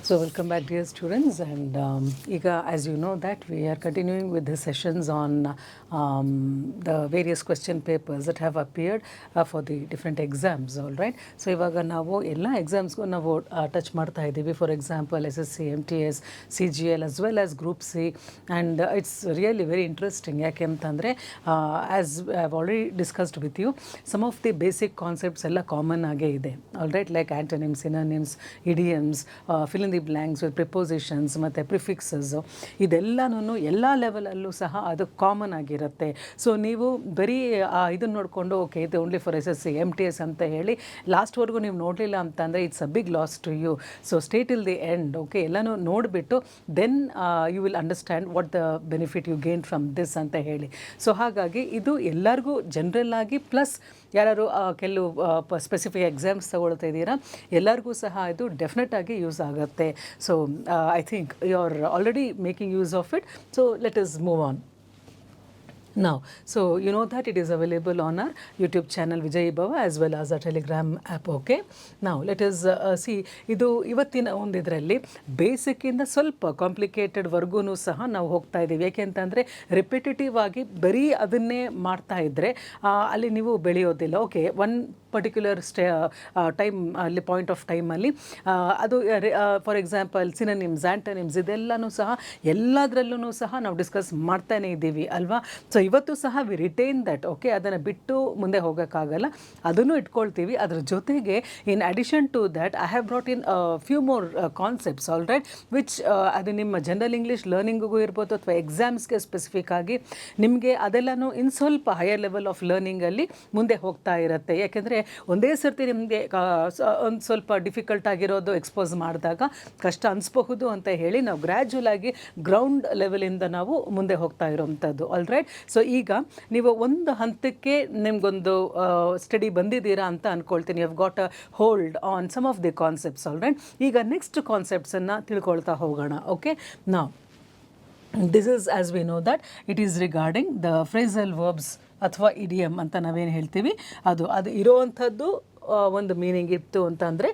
So welcome back, dear students, and Iga, as you know that we are continuing with the sessions on the various question papers that have appeared for the different exams, all right. So ಇವಾಗ ನಾವು ಎಲ್ಲ ಎಕ್ಸಾಮ್ಸ್ಗೂ ನಾವು touch ಮಾಡ್ತಾ ಇದ್ದೀವಿ. For example SSC, MTS, CGL as well as Group C, and it's really very interesting. ಯಾಕೆ ಅಂತಂದರೆ as I have already discussed with you, some of the basic concepts ಎಲ್ಲ common ಆಗೇ ಇದೆ, all right, like antonyms, synonyms, idioms, fill in the blanks with prepositions ಮತ್ತು prefixes, ಇದೆಲ್ಲನೂ ಎಲ್ಲ ಲೆವೆಲಲ್ಲೂ ಸಹ ಅದು ಕಾಮನ್ ಆಗಿರುತ್ತೆ. ಸೊ ನೀವು ಬರೀ ಇದನ್ನು ನೋಡಿಕೊಂಡು ಓಕೆ ಇದು ಓನ್ಲಿ ಫಾರ್ SSC, MTS ಅಂತ ಹೇಳಿ ಲಾಸ್ಟ್ವರೆಗೂ ನೀವು ನೋಡಲಿಲ್ಲ ಅಂತಂದರೆ it's a big loss to you. So stay till the end, okay, ಎಲ್ಲನೂ ನೋಡಿಬಿಟ್ಟು then you will understand what the benefit you gain from this ಅಂತ ಹೇಳಿ. ಸೊ ಹಾಗಾಗಿ ಇದು ಎಲ್ಲರಿಗೂ ಜನರಲ್ ಆಗಿ ಪ್ಲಸ್ ಯಾರು ಕೆಲವು ಸ್ಪೆಸಿಫಿಕ್ ಎಕ್ಸಾಮ್ಸ್ ತಗೊಳ್ತಾ ಇದ್ದೀರಾ ಎಲ್ಲರಿಗೂ ಸಹ ಇದು ಡೆಫಿನೆಟ್ ಆಗಿ ಯೂಸ್ ಆಗುತ್ತೆ. So I think you are already making use of it. So let us move on now. So you know that it is available on our YouTube channel Vijayi Bhava as well as a Telegram app. Okay, now let us see ಇದು ಇವತ್ತಿನ ಒಂದು ಇದರಲ್ಲಿ ಬೇಸಿಕ್ಕಿಂದ ಸ್ವಲ್ಪ complicated ವರ್ಗೂ ಸಹ ನಾವು ಹೋಗ್ತಾ ಇದ್ದೀವಿ. ಯಾಕೆ ಅಂತಂದರೆ ರಿಪಿಟೇಟಿವ್ ಆಗಿ ಬರೀ ಅದನ್ನೇ ಮಾಡ್ತಾ ಇದ್ದರೆ ಅಲ್ಲಿ ನೀವು ಬೆಳೆಯೋದಿಲ್ಲ. ಓಕೆ, ಒನ್ ಪರ್ಟಿಕ್ಯುಲರ್ ಟೈಮ್ ಅಲ್ಲಿ ಪಾಯಿಂಟ್ ಆಫ್ ಟೈಮಲ್ಲಿ ಅದು ಫಾರ್ ಎಕ್ಸಾಂಪಲ್ ಸಿನೋನಿಮ್ಸ್, ಆ್ಯಂಟೋನಿಮ್ಸ್ ಇದೆಲ್ಲನೂ ಸಹ ಎಲ್ಲದರಲ್ಲೂ ಸಹ ನಾವು ಡಿಸ್ಕಸ್ ಮಾಡ್ತಾನೇ ಇದ್ದೀವಿ ಅಲ್ವಾ. ಸೊ ಇವತ್ತು ಸಹ ವಿ ರಿಟೈನ್ ದಟ್. ಓಕೆ, ಅದನ್ನು ಬಿಟ್ಟು ಮುಂದೆ ಹೋಗೋಕ್ಕಾಗಲ್ಲ, ಅದನ್ನು ಇಟ್ಕೊಳ್ತೀವಿ. ಅದ್ರ ಜೊತೆಗೆ in addition to that I have brought in few more concepts, all right, which ಅದು ನಿಮ್ಮ ಜನರಲ್ ಇಂಗ್ಲೀಷ್ ಲರ್ನಿಂಗಿಗೂ ಇರ್ಬೋದು ಅಥವಾ ಎಕ್ಸಾಮ್ಸ್ಗೆ ಸ್ಪೆಸಿಫಿಕ್ ಆಗಿ ನಿಮಗೆ ಅದೆಲ್ಲನೂ ಇನ್ನು ಸ್ವಲ್ಪ ಹೈಯರ್ ಲೆವೆಲ್ ಆಫ್ ಲರ್ನಿಂಗಲ್ಲಿ ಮುಂದೆ ಹೋಗ್ತಾ ಇರುತ್ತೆ. ಯಾಕೆಂದರೆ ಒಂದೇ ಸರ್ತಿ ನಿಮಗೆ ಒಂದು ಸ್ವಲ್ಪ ಡಿಫಿಕಲ್ಟ್ ಆಗಿರೋದು ಎಕ್ಸ್ಪೋಸ್ ಮಾಡಿದಾಗ ಕಷ್ಟ ಅನಿಸ್ಬಹುದು ಅಂತ ಹೇಳಿ ನಾವು ಗ್ರ್ಯಾಜುವಲ್ ಆಗಿ ಗ್ರೌಂಡ್ ಲೆವೆಲಿಂದ ನಾವು ಮುಂದೆ ಹೋಗ್ತಾ ಇರೋವಂಥದ್ದು, ಆಲ್ ರೈಟ್. ಸೊ ಈಗ ನೀವು ಒಂದು ಹಂತಕ್ಕೆ ನಿಮಗೊಂದು ಸ್ಟಡಿ ಬಂದಿದ್ದೀರಾ ಅಂತ ಅಂದ್ಕೊಳ್ತೀನಿ. You have got a hold on some of the concepts, all right. ಈಗ ನೆಕ್ಸ್ಟ್ ಕಾನ್ಸೆಪ್ಟ್ಸನ್ನು ತಿಳ್ಕೊಳ್ತಾ ಹೋಗೋಣ. ಓಕೆ, ನಾವು this is as we know that it is regarding the phrasal verbs ಅಥವಾ ಇಡಿಯಮ್ ಅಂತ ನಾವೇನು ಹೇಳ್ತೀವಿ ಅದು ಇರೋವಂಥದ್ದು ಒಂದು ಮೀನಿಂಗ್ ಇತ್ತು ಅಂತಂದರೆ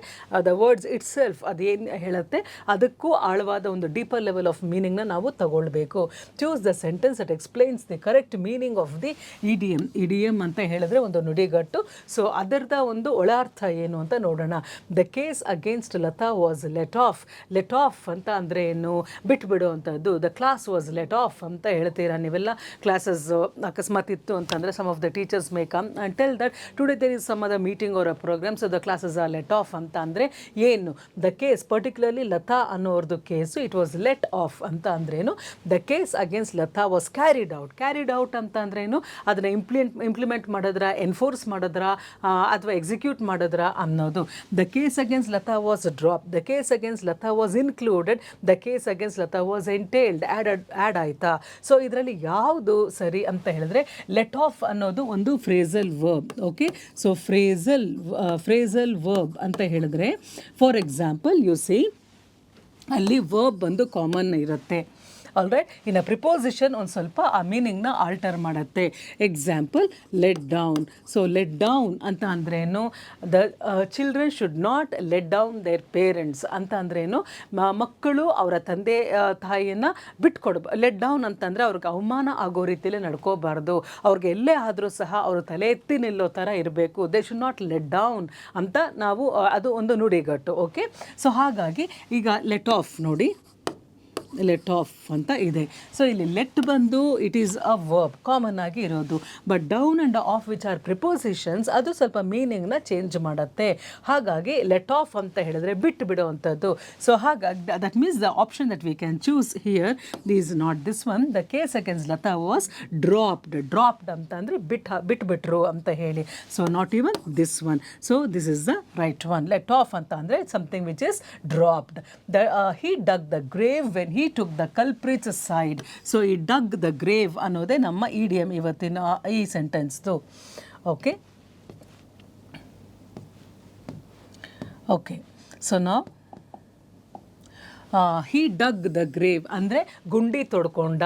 ದ ವರ್ಡ್ಸ್ ಇಟ್ ಸೆಲ್ಫ್ ಅದೇನು ಹೇಳುತ್ತೆ ಅದಕ್ಕೂ ಆಳವಾದ ಒಂದು ಡೀಪರ್ ಲೆವೆಲ್ ಆಫ್ ಮೀನಿಂಗ್ನ ನಾವು ತಗೊಳ್ಬೇಕು. Choose the sentence that explains the correct meaning of the idiom. Idiom ಅಂತ ಹೇಳಿದ್ರೆ ಒಂದು ನುಡಿಗಟ್ಟು. ಸೊ ಅದರದ ಒಂದು ಒಳಾರ್ಥ ಏನು ಅಂತ ನೋಡೋಣ. The case against Lata was let off. Let off ಅಂತ ಅಂದರೆ ಏನು, ಬಿಟ್ಬಿಡು ಅಂಥದ್ದು. The class was let off ಅಂತ ಹೇಳ್ತೀರಾ ನೀವೆಲ್ಲ. ಕ್ಲಾಸಸ್ ಅಕಸ್ಮಾತ್ ಇತ್ತು ಅಂತಂದರೆ some of the teachers may come and tell that today there is some other meeting or programme, so the classes are let off ಅಂತ ಅಂದರೆ ಏನು. ದ ಕೇಸ್ ಪರ್ಟಿಕ್ಯುಲರ್ಲಿ ಲತಾ ಅನ್ನೋರ್ದು case it was let off ಅಂತ ಅಂದ್ರೇನು. The case against Lata was carried out. Carried out ಅಂತ ಅಂದ್ರೇನು, ಅದನ್ನು implement ಮಾಡಿದ್ರ, ಎನ್ಫೋರ್ಸ್ ಮಾಡಿದ್ರ ಅಥವಾ ಎಕ್ಸಿಕ್ಯೂಟ್ ಮಾಡಿದ್ರ ಅನ್ನೋದು. The case against Lata was drop. The case against Lata was included. The case against Lata was entailed. Add ಆಯಿತಾ. ಸೊ ಇದರಲ್ಲಿ ಯಾವುದು ಸರಿ ಅಂತ ಹೇಳಿದ್ರೆ ಲೆಟ್ ಆಫ್ ಅನ್ನೋದು ಒಂದು phrasal verb. Okay, so phrasal verb ಅಂತ ಹೇಳಿದ್ರೆ ಫಾರ್ ಎಕ್ಸಾಂಪಲ್ ಯು ಸಿ ಅಲ್ಲಿ ವರ್ಬ್ ಬಂದು ಕಾಮನ್ ಇರುತ್ತೆ, ಆಲ್ ರೈಟ್. ಇನ್ನು ಪ್ರಿಪೋಸಿಷನ್ ಒಂದು ಸ್ವಲ್ಪ ಆ ಮೀನಿಂಗ್ನ ಆಲ್ಟರ್ ಮಾಡುತ್ತೆ. Example let down. So let down ಅಂತ ಅಂದ್ರೇನು, the children should not let down their parents ಅಂತ ಅಂದ್ರೇನು, ಮಕ್ಕಳು ಅವರ ತಂದೆ ತಾಯಿಯನ್ನು ಲೆಟ್ ಡೌನ್ ಅಂತಂದರೆ ಅವ್ರಿಗೆ ಅವಮಾನ ಆಗೋ ರೀತಿಯಲ್ಲಿ ನಡ್ಕೋಬಾರ್ದು. ಅವ್ರಿಗೆ ಎಲ್ಲೇ ಆದರೂ ಸಹ ಅವರು ತಲೆ ಎತ್ತಿ ನಿಲ್ಲೋ ಥರ ಇರಬೇಕು. They should not let down ಅಂತ ನಾವು ಅದು ಒಂದು ನುಡಿಗಟ್ಟು. ಓಕೆ, ಸೊ ಹಾಗಾಗಿ ಈಗ ಲೆಟ್ ಆಫ್ ನೋಡಿ, ಲೆಟ್ ಆಫ್ ಅಂತ ಇದೆ. ಸೊ ಇಲ್ಲಿ ಲೆಟ್ ಬಂದು it is a verb common ಆಗಿ ಇರೋದು. But down and of which are prepositions ಅದು ಸ್ವಲ್ಪ ಮೀನಿಂಗ್ನ ಚೇಂಜ್ ಮಾಡುತ್ತೆ. ಹಾಗಾಗಿ ಲೆಟ್ ಆಫ್ ಅಂತ ಹೇಳಿದ್ರೆ ಬಿಟ್ಟು ಬಿಡುವಂಥದ್ದು. ಸೊ ಹಾಗಾಗಿ that means the option that we can choose here is not this one. The case against Lata was dropped. Dropped ಅಂತ ಅಂದರೆ ಬಿಟ್ಬಿಟ್ರು ಅಂತ ಹೇಳಿ. So not even this one. So this is the right one. Let off ಅಂತ ಅಂದರೆ something which is dropped. He dug the grave when he took the culprit's side. So he dug the grave ಅನ್ನೋದೇ ನಮ್ಮ idiom ಇವತ್ತಿನ ಈ ಸೆಂಟೆನ್ಸ್ದು. Okay, okay, so ನಾವು ಹಿ dug the grave ಅಂದರೆ ಗುಂಡಿ ತೊಡ್ಕೊಂಡ,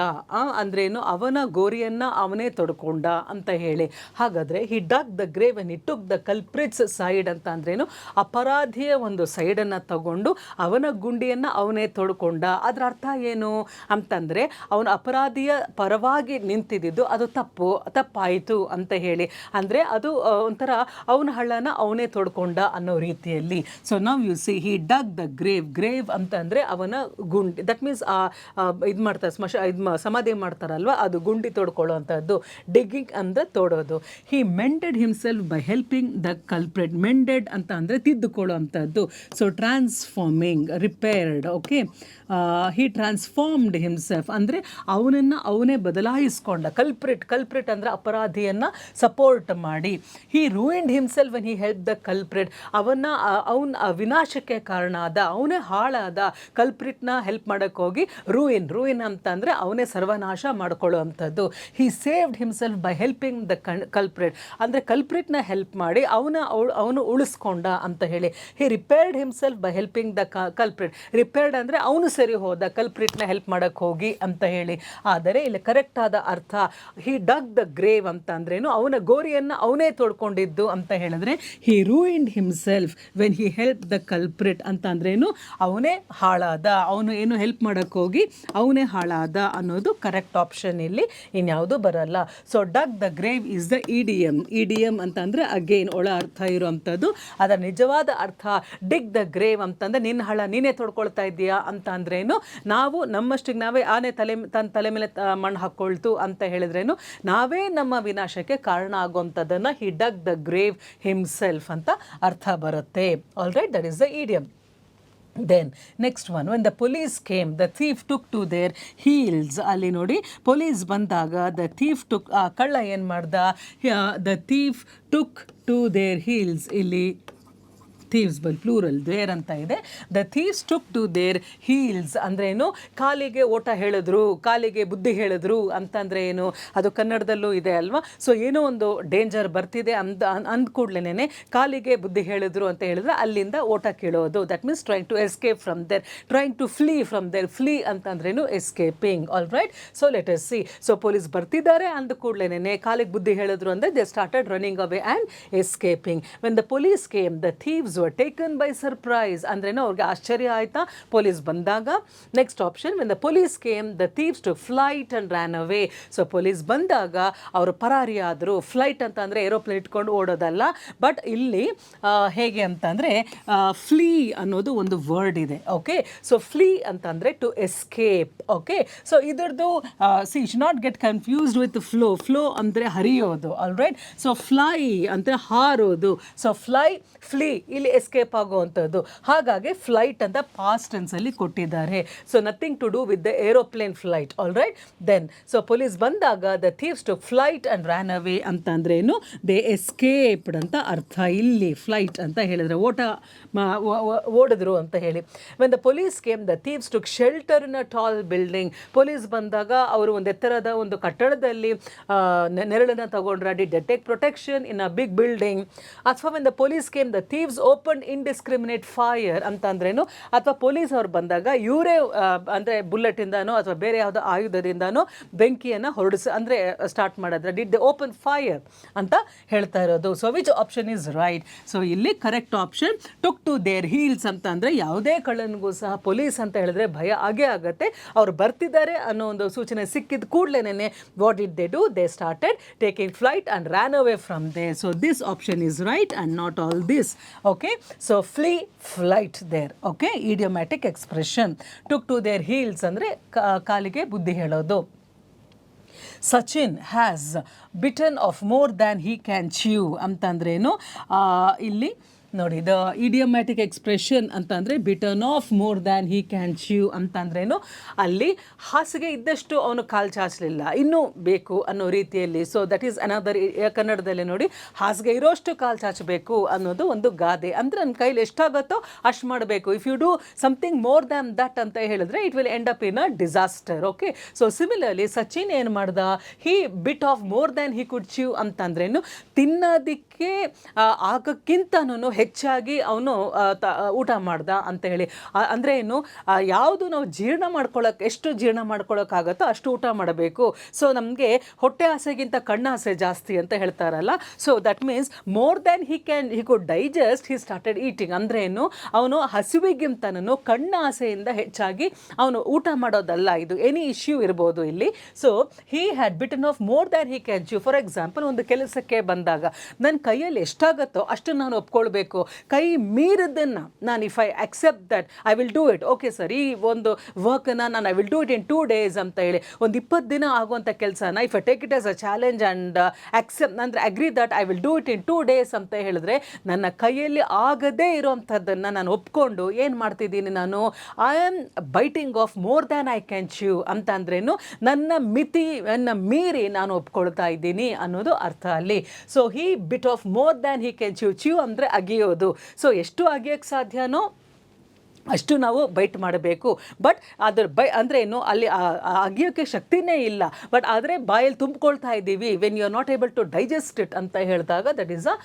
ಅಂದ್ರೇನು ಅವನ ಗೋರಿಯನ್ನು ಅವನೇ ತೊಡ್ಕೊಂಡ ಅಂತ ಹೇಳಿ. ಹಾಗಾದರೆ he dug the grave and he took the culprit's side ಅಂತ ಅಂದ್ರೇನು, ಅಪರಾಧಿಯ ಒಂದು ಸೈಡನ್ನು ತಗೊಂಡು ಅವನ ಗುಂಡಿಯನ್ನು ಅವನೇ ತೊಡ್ಕೊಂಡ. ಅದರ ಅರ್ಥ ಏನು ಅಂತಂದರೆ ಅವನ ಅಪರಾಧಿಯ ಪರವಾಗಿ ನಿಂತಿದ್ದು ಅದು ತಪ್ಪಾಯಿತು ಅಂತ ಹೇಳಿ. ಅಂದರೆ ಅದು ಒಂಥರ ಅವನ ಹಳ್ಳನ ಅವನೇ ತೊಡ್ಕೊಂಡ ಅನ್ನೋ ರೀತಿಯಲ್ಲಿ. ಸೊ ನಾವು you see he dug the grave ಅಂತಂದರೆ ಅವನ ಗುಂಡಿ. ದಟ್ ಮೀನ್ಸ್ ಇದು ಮಾಡ್ತಾರೆ, ಸಮಾಧಿ ಮಾಡ್ತಾರಲ್ವ, ಅದು ಗುಂಡಿ ತೋಡ್ಕೊಳ್ಳೋ ಅಂಥದ್ದು. ಡಿಗ್ಗಿಂಗ್ ಅಂದರೆ ತೋಡೋದು. He mended himself by helping the culprit. Mended ಅಂತ ಅಂದರೆ ತಿದ್ದುಕೊಳ್ಳೋ ಅಂಥದ್ದು. So transforming, repaired. Okay, he transformed himself ಅಂದರೆ ಅವನನ್ನು ಅವನೇ ಬದಲಾಯಿಸ್ಕೊಂಡ. ಕಲ್ಪ್ರಿಟ್ ಅಂದರೆ ಅಪರಾಧಿಯನ್ನು ಸಪೋರ್ಟ್ ಮಾಡಿ. He ruined himself when he help the culprit. ಅವನ ವಿನಾಶಕ್ಕೆ ಕಾರಣ ಆದ, ಅವನೇ ಹಾಳಾದ. ಕಲ್ಪ್ರಿಟ್ನ ಹೆಲ್ಪ್ ಮಾಡೋಕ್ಕೆ ಹೋಗಿ ರೂಯಿನ್ ಅಂತಂದರೆ ಅವನೇ ಸರ್ವನಾಶ ಮಾಡ್ಕೊಳ್ಳೋ ಅಂಥದ್ದು. He saved himself by helping the culprit ಅಂದರೆ ಕಲ್ಪ್ರಿಟ್ನ ಹೆಲ್ಪ್ ಮಾಡಿ ಅವನು ಉಳಿಸ್ಕೊಂಡ ಅಂತ ಹೇಳಿ. He repaired himself by helping the culprit. Repaired ಅಂದರೆ ಅವನು ಸರಿ ಹೋದ ಕಲ್ಪ್ರಿಟ್ನ ಹೆಲ್ಪ್ ಮಾಡೋಕ್ಕೆ ಹೋಗಿ ಅಂತ ಹೇಳಿ. ಆದರೆ ಇಲ್ಲಿ ಕರೆಕ್ಟ್ ಆದ ಅರ್ಥ ಹಿ ಡಗ್ ದ ಗ್ರೇವ್ ಅಂತ ಅಂದ್ರೇನು, ಅವನ ಗೋರಿಯನ್ನು ಅವನೇ ತೋಡ್ಕೊಂಡಿದ್ದು ಅಂತ ಹೇಳಿದ್ರೆ. He ruined himself when he help the culprit ಅಂತ ಅಂದ್ರೇನು, ಅವನೇ ಹಾಳಾದ, ಅವನು ಏನು ಹೆಲ್ಪ್ ಮಾಡೋಕ್ಕೆ ಹೋಗಿ ಅವನೇ ಹಾಳಾದ ಅನ್ನೋದು ಕರೆಕ್ಟ್ ಆಪ್ಷನ್. ಇಲ್ಲಿ ಇನ್ಯಾವುದು ಬರಲ್ಲ. So dug the grave is the idiom ಅಂತಂದರೆ ಅಗೇನ್ ಒಳ ಅರ್ಥ ಇರುವಂಥದ್ದು. ಅದರ ನಿಜವಾದ ಅರ್ಥ ಡಿಗ್ ದ ಗ್ರೇವ್ ಅಂತಂದರೆ ನಿನ್ನ ಹಳ ನೀನೇ ತೊಡ್ಕೊಳ್ತಾ ಇದ್ದೀಯಾ ಅಂತ ಅಂದ್ರೇನು, ನಾವು ನಮ್ಮಷ್ಟಿಗೆ ನಾವೇ ಆನೆ ತನ್ನ ತಲೆ ಮೇಲೆ ಮಣ್ಣು ಹಾಕ್ಕೊಳ್ತು ಅಂತ ಹೇಳಿದ್ರೇನು, ನಾವೇ ನಮ್ಮ ವಿನಾಶಕ್ಕೆ ಕಾರಣ ಆಗುವಂಥದ್ದನ್ನು ಹಿ ಡಗ್ ದ ಗ್ರೇವ್ ಹಿಮ್ಸೆಲ್ಫ್ ಅಂತ ಅರ್ಥ ಬರುತ್ತೆ. All right, that is the idiom. Then next one, when the police came, the thief took to their heels. ಅಲ್ಲಿ ನೋಡಿ, ಪೊಲೀಸ್ ಬಂದಾಗ the thief took, ಕಳ್ಳ ಏನು ಮಾಡ್ದ, the thief took to their heels. ಇಲ್ಲಿ ಥೀವ್ಸ್ ಬೈ ಪ್ಲೂರಲ್, ದೇರ್ ಅಂತ ಇದೆ. The thieves took to their heels ಅಂದ್ರೇನು, ಕಾಲಿಗೆ ಓಟ ಹೇಳಿದ್ರು, ಕಾಲಿಗೆ ಬುದ್ಧಿ ಹೇಳಿದ್ರು ಅಂತಂದರೆ ಏನು, ಅದು ಕನ್ನಡದಲ್ಲೂ ಇದೆ ಅಲ್ವಾ. ಸೊ ಏನೋ ಒಂದು ಡೇಂಜರ್ ಬರ್ತಿದೆ ಅಂದ ಕೂಡಲೇ ಕಾಲಿಗೆ ಬುದ್ಧಿ ಹೇಳಿದ್ರು ಅಂತ ಹೇಳಿದ್ರೆ ಅಲ್ಲಿಂದ ಓಟ ಕೇಳೋದು. That means trying to escape from there, trying to flee from there. Flee ಅಂತಂದ್ರೇನು escaping. All right, so let us see. So police ಬರ್ತಿದ್ದಾರೆ ಅಂದ ಕೂಡಲೇ ಕಾಲಿಗೆ ಬುದ್ಧಿ ಹೇಳಿದ್ರು ಅಂದರೆ they started running away and escaping. When the police came the thieves were taken by surprise. ಅಂದ್ರೇನು, ಅವ್ರಿಗೆ ಆಶ್ಚರ್ಯ ಆಯ್ತಾ ಪೊಲೀಸ್ ಬಂದಾಗ. Next option, when the police came the thieves took flight and ran away. So police ಬಂದಾಗ ಅವರು ಪರಾರಿ ಆದರು. Flight ಅಂತ ಅಂದರೆ ಏರೋಪ್ಲೇನ್ ಇಟ್ಕೊಂಡು ಓಡೋದಲ್ಲ, ಬಟ್ ಇಲ್ಲಿ ಹೇಗೆ ಅಂತಂದರೆ ಫ್ಲೀ ಅನ್ನೋದು ಒಂದು ವರ್ಡ್ ಇದೆ. ಓಕೆ, ಸೊ ಫ್ಲೀ ಅಂತಂದರೆ ಟು ಎಸ್ಕೇಪ್. ಓಕೆ, ಸೊ ಇದರದ್ದು see should not get confused with flow ಅಂದರೆ ಹರಿಯೋದು. ಆಲ್ ರೈಟ್, ಸೊ ಫ್ಲೈ ಅಂದರೆ ಹಾರೋದು. ಸೊ ಫ್ಲೀ ಇಲ್ಲಿ ಎಸ್ಕೇಪ್ ಆಗುವಂಥದ್ದು. ಹಾಗಾಗಿ ಫ್ಲೈಟ್ ಅಂತ ಪಾಸ್ಟ್ ಟೆನ್ಸಲ್ಲಿ ಕೊಟ್ಟಿದ್ದಾರೆ. So nothing to do with the aeroplane flight. All right, then so police ಬಂದಾಗ the thieves to flight and ran away ಅಂತಂದ್ರೇನು, ದೇ ಎಸ್ಕೇಪ್ಡ್ ಅಂತ ಅರ್ಥ. ಇಲ್ಲಿ ಫ್ಲೈಟ್ ಅಂತ ಹೇಳಿದ್ರೆ ಓಡಿದ್ರು ಅಂತ ಹೇಳಿ. When the police came the thieves to shelter in a tall building. Police ಬಂದಾಗ ಅವರು ಒಂದು ಎತ್ತರದ ಒಂದು ಕಟ್ಟಡದಲ್ಲಿ ನೆರಳನ್ನು ತಗೊಂಡ್ರ. Did they take protection in a big building. ಅಥವಾ when the police came the thieves open indiscriminate fire ಅಂತಂದ್ರೇನು, ಅಥವಾ ಪೊಲೀಸ್ ಅವ್ರು ಬಂದಾಗ ಇವರೇ ಅಂದರೆ ಬುಲೆಟಿಂದನೋ ಅಥವಾ ಬೇರೆ ಯಾವುದೋ ಆಯುಧದಿಂದನೋ ಬೆಂಕಿಯನ್ನು ಅಂದರೆ ಸ್ಟಾರ್ಟ್ ಮಾಡಿದ್ರೆ. ಡಿಡ್ ದೆ ಓಪನ್ ಫೈರ್ ಅಂತ ಹೇಳ್ತಾ ಇರೋದು. So which option is right? So ಇಲ್ಲಿ correct option took to their heels ಅಂತ ಅಂದರೆ ಯಾವುದೇ ಕಳ್ಳನಿಗೂ ಸಹ ಪೊಲೀಸ್ ಅಂತ ಹೇಳಿದ್ರೆ ಭಯ ಆಗೇ ಆಗುತ್ತೆ. ಅವ್ರು ಬರ್ತಿದ್ದಾರೆ ಅನ್ನೋ ಒಂದು ಸೂಚನೆ ಸಿಕ್ಕಿದ ಕೂಡಲೇ what did they do, they started taking flight and ran away from there. So this option is right and not all this. Okay, so flee, flight there. Okay, idiomatic expression. Took to their heels ಅಂದರೆ ಕಾಲಿಗೆ ಬುದ್ಧಿ ಹೇಳೋದು. Sachin has bitten off more than he can chew ಅಂತಂದ್ರೇನು, ಇಲ್ಲಿ ನೋಡಿ the idiomatic expression ಅಂತಂದರೆ bitten off more than he can chew ಅಂತಂದ್ರೇನು, ಅಲ್ಲಿ ಹಾಸಿಗೆ ಇದ್ದಷ್ಟು ಅವನು ಕಾಲು ಚಾಚಲಿಲ್ಲ, ಇನ್ನೂ ಬೇಕು ಅನ್ನೋ ರೀತಿಯಲ್ಲಿ. ಸೊ ದಟ್ ಈಸ್ ಅನದರ್, ಕನ್ನಡದಲ್ಲಿ ನೋಡಿ ಹಾಸಿಗೆ ಇರೋಷ್ಟು ಕಾಲು ಚಾಚಬೇಕು ಅನ್ನೋದು ಒಂದು ಗಾದೆ. ಅಂದರೆ ನನ್ನ ಕೈಲಿ ಎಷ್ಟಾಗುತ್ತೋ ಅಷ್ಟು ಮಾಡಬೇಕು. If you do something more than that ಅಂತ ಹೇಳಿದ್ರೆ it will end up in a disaster. Okay, so similarly Sachin ಏನು ಮಾಡ್ದ, he bit off more than he could chew ಅಂತಂದ್ರೇನು ತಿನ್ನೋದಕ್ಕೆ ಆಗಕ್ಕಿಂತನೂ ಹೆಚ್ಚಾಗಿ ಅವನು ಊಟ ಮಾಡ್ದ ಅಂತ ಹೇಳಿ. ಅಂದರೆ ಏನು, ಯಾವುದು ನಾವು ಜೀರ್ಣ ಮಾಡ್ಕೊಳ್ಳೋಕೆ ಎಷ್ಟು ಜೀರ್ಣ ಮಾಡ್ಕೊಳ್ಳೋಕ್ಕಾಗತ್ತೋ ಅಷ್ಟು ಊಟ ಮಾಡಬೇಕು. ಸೊ ನಮಗೆ ಹೊಟ್ಟೆ ಆಸೆಗಿಂತ ಕಣ್ಣಾಸೆ ಜಾಸ್ತಿ ಅಂತ ಹೇಳ್ತಾರಲ್ಲ. So that means more than he could digest he started eating. ಅಂದರೆ ಏನು, ಅವನು ಹಸಿವಿಗಿಂತನೂ ಕಣ್ಣ ಆಸೆಯಿಂದ ಹೆಚ್ಚಾಗಿ ಅವನು ಊಟ ಮಾಡೋದಲ್ಲ. ಇದು ಎನಿ ಇಶ್ಯೂ ಇರ್ಬೋದು ಇಲ್ಲಿ. So he had bitten off more than he can chew. For example, ಒಂದು ಕೆಲಸಕ್ಕೆ ಬಂದಾಗ ನನ್ನ ಕೈಯಲ್ಲಿ ಎಷ್ಟಾಗತ್ತೋ ಅಷ್ಟು ನಾನು ಒಪ್ಕೊಳ್ಬೇಕು. ಕೈ ಮೀರಿದ್ದನ್ನು ನಾನು if I accept that I will do it. Okay sir, ಈ ಒಂದು ವರ್ಕನ್ನು ನಾನು I will do it in 2 days ಅಂತ ಹೇಳಿ, ಒಂದು 20 ದಿನ ಆಗುವಂಥ ಕೆಲಸನ if I take it as a challenge and accept ಅಂದರೆ agree that I will do it in 2 days ಅಂತ ಹೇಳಿದ್ರೆ, ನನ್ನ ಕೈಯಲ್ಲಿ ಆಗದೇ ಇರೋವಂಥದ್ದನ್ನು ನಾನು ಒಪ್ಕೊಂಡು ಏನು ಮಾಡ್ತಿದ್ದೀನಿ, ನಾನು I am biting of more than I can chew ಅಂತ ಅಂದ್ರೇನು, ನನ್ನ ಮಿತಿಯನ್ನು ಮೀರಿ ನಾನು ಒಪ್ಕೊಳ್ತಾ ಇದ್ದೀನಿ ಅನ್ನೋದು ಅರ್ಥ ಅಲ್ಲಿ. So he bit off more than he can chew. Chew ಅಂದರೆ ಅಗಿಯೋದು. ಸೊ ಎಷ್ಟು ಅಗಿಯೋಕ್ಕೆ ಸಾಧ್ಯನೋ ಅಷ್ಟು ನಾವು ಬೈಟ್ ಮಾಡಬೇಕು. ಬಟ್ ಅದ್ರ ಅಂದರೆ ಏನು, ಅಲ್ಲಿ ಅಗಿಯೋಕ್ಕೆ ಶಕ್ತಿನೇ ಇಲ್ಲ, ಬಟ್ ಆದರೆ ಬಾಯಲ್ಲಿ ತುಂಬಿಕೊಳ್ತಾ ಇದ್ದೀವಿ. When you are not able to digest it ಅಂತ ಹೇಳಿದಾಗ that is a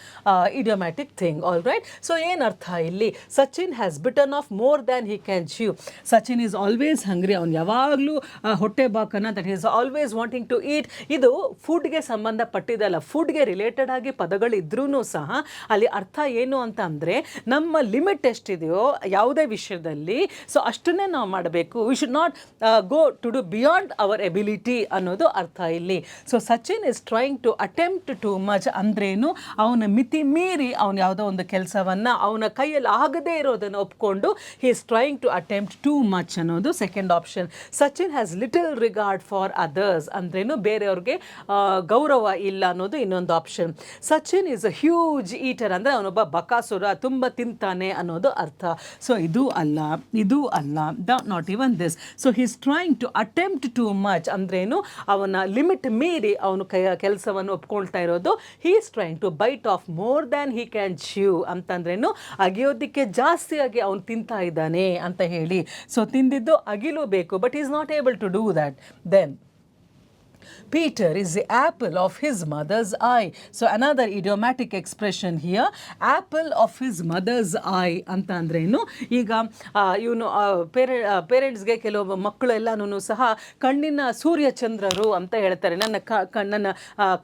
idiomatic thing. All right. So ಏನರ್ಥ ಇಲ್ಲಿ, Sachin has bitten off more than he can chew. Sachin is always hungry. ಅವ್ನು ಯಾವಾಗಲೂ ಹೊಟ್ಟೆ ಬಾಕನ್ನು, that is always wanting to eat. ಇದು ಫುಡ್ಗೆ ಸಂಬಂಧಪಟ್ಟಿದ್ದಲ್ಲ, ಫುಡ್ಗೆ ರಿಲೇಟೆಡ್ ಆಗಿ ಪದಗಳಿದ್ರೂ ಸಹ ಅಲ್ಲಿ ಅರ್ಥ ಏನು ಅಂತ ಅಂದರೆ, ನಮ್ಮ ಲಿಮಿಟ್ ಎಷ್ಟಿದೆಯೋ ಯಾವುದೇ ವಿಷಯದಲ್ಲಿ, ಸೊ ಅಷ್ಟನ್ನೇ ನಾವು ಮಾಡಬೇಕು. We should not go to do beyond our ability ಅನ್ನೋದು ಅರ್ಥ ಇಲ್ಲಿ. So Sachin is trying to attempt too much ಅಂದ್ರೇನು, ಅವನ ಮಿತಿ ಮೀರಿ ಅವನು ಯಾವುದೋ ಒಂದು ಕೆಲಸವನ್ನು ಅವನ ಕೈಯಲ್ಲಿ ಆಗದೇ ಇರೋದನ್ನು ಒಪ್ಕೊಂಡು he is trying to attempt too much ಅನ್ನೋದು second option. Sachin has little regard for others ಅಂದ್ರೇನು, ಬೇರೆಯವ್ರಿಗೆ ಗೌರವ ಇಲ್ಲ ಅನ್ನೋದು ಇನ್ನೊಂದು option. Sachin is a huge eater ಅಂದರೆ ಅವನೊಬ್ಬ ಬಕಾಸುರ, ತುಂಬ ತಿಂತಾನೆ ಅನ್ನೋದು ಅರ್ಥ. ಸೊ ಇದು ಅಲ್ಲ, ಇದು ಅಲ್ಲ, not even this. So he is trying to attempt too much ಅಂದ್ರೇನು, ಅವನ ಲಿಮಿಟ್ ಮೀರಿ ಅವನು ಕೆಲಸವನ್ನು ಒಪ್ಕೊಳ್ತಾ ಇರೋದು. He is trying to bite off more than he can chew ಅಂತಂದ್ರೇನು, ಅಗಿಯೋದಕ್ಕೆ ಜಾಸ್ತಿಯಾಗಿ ಅವನು ತಿಂತಾ ಇದ್ದಾನೆ ಅಂತ ಹೇಳಿ. ಸೊ ತಿಂದಿದ್ದು ಅಗಿಲೂಬೇಕು, but is not able to do that. Then Peter is the apple of his mother's eye. So another idiomatic expression here, apple of his mother's eye ಅಂತ ಅಂದ್ರೇನು, ಈಗ ಇವನು ಪೇರೆಂಟ್ಸ್ಗೆ ಕೆಲವು ಮಕ್ಕಳು ಎಲ್ಲನೂ ಸಹ ಕಣ್ಣಿನ ಸೂರ್ಯ ಚಂದ್ರರು ಅಂತ ಹೇಳ್ತಾರೆ. ನನ್ನ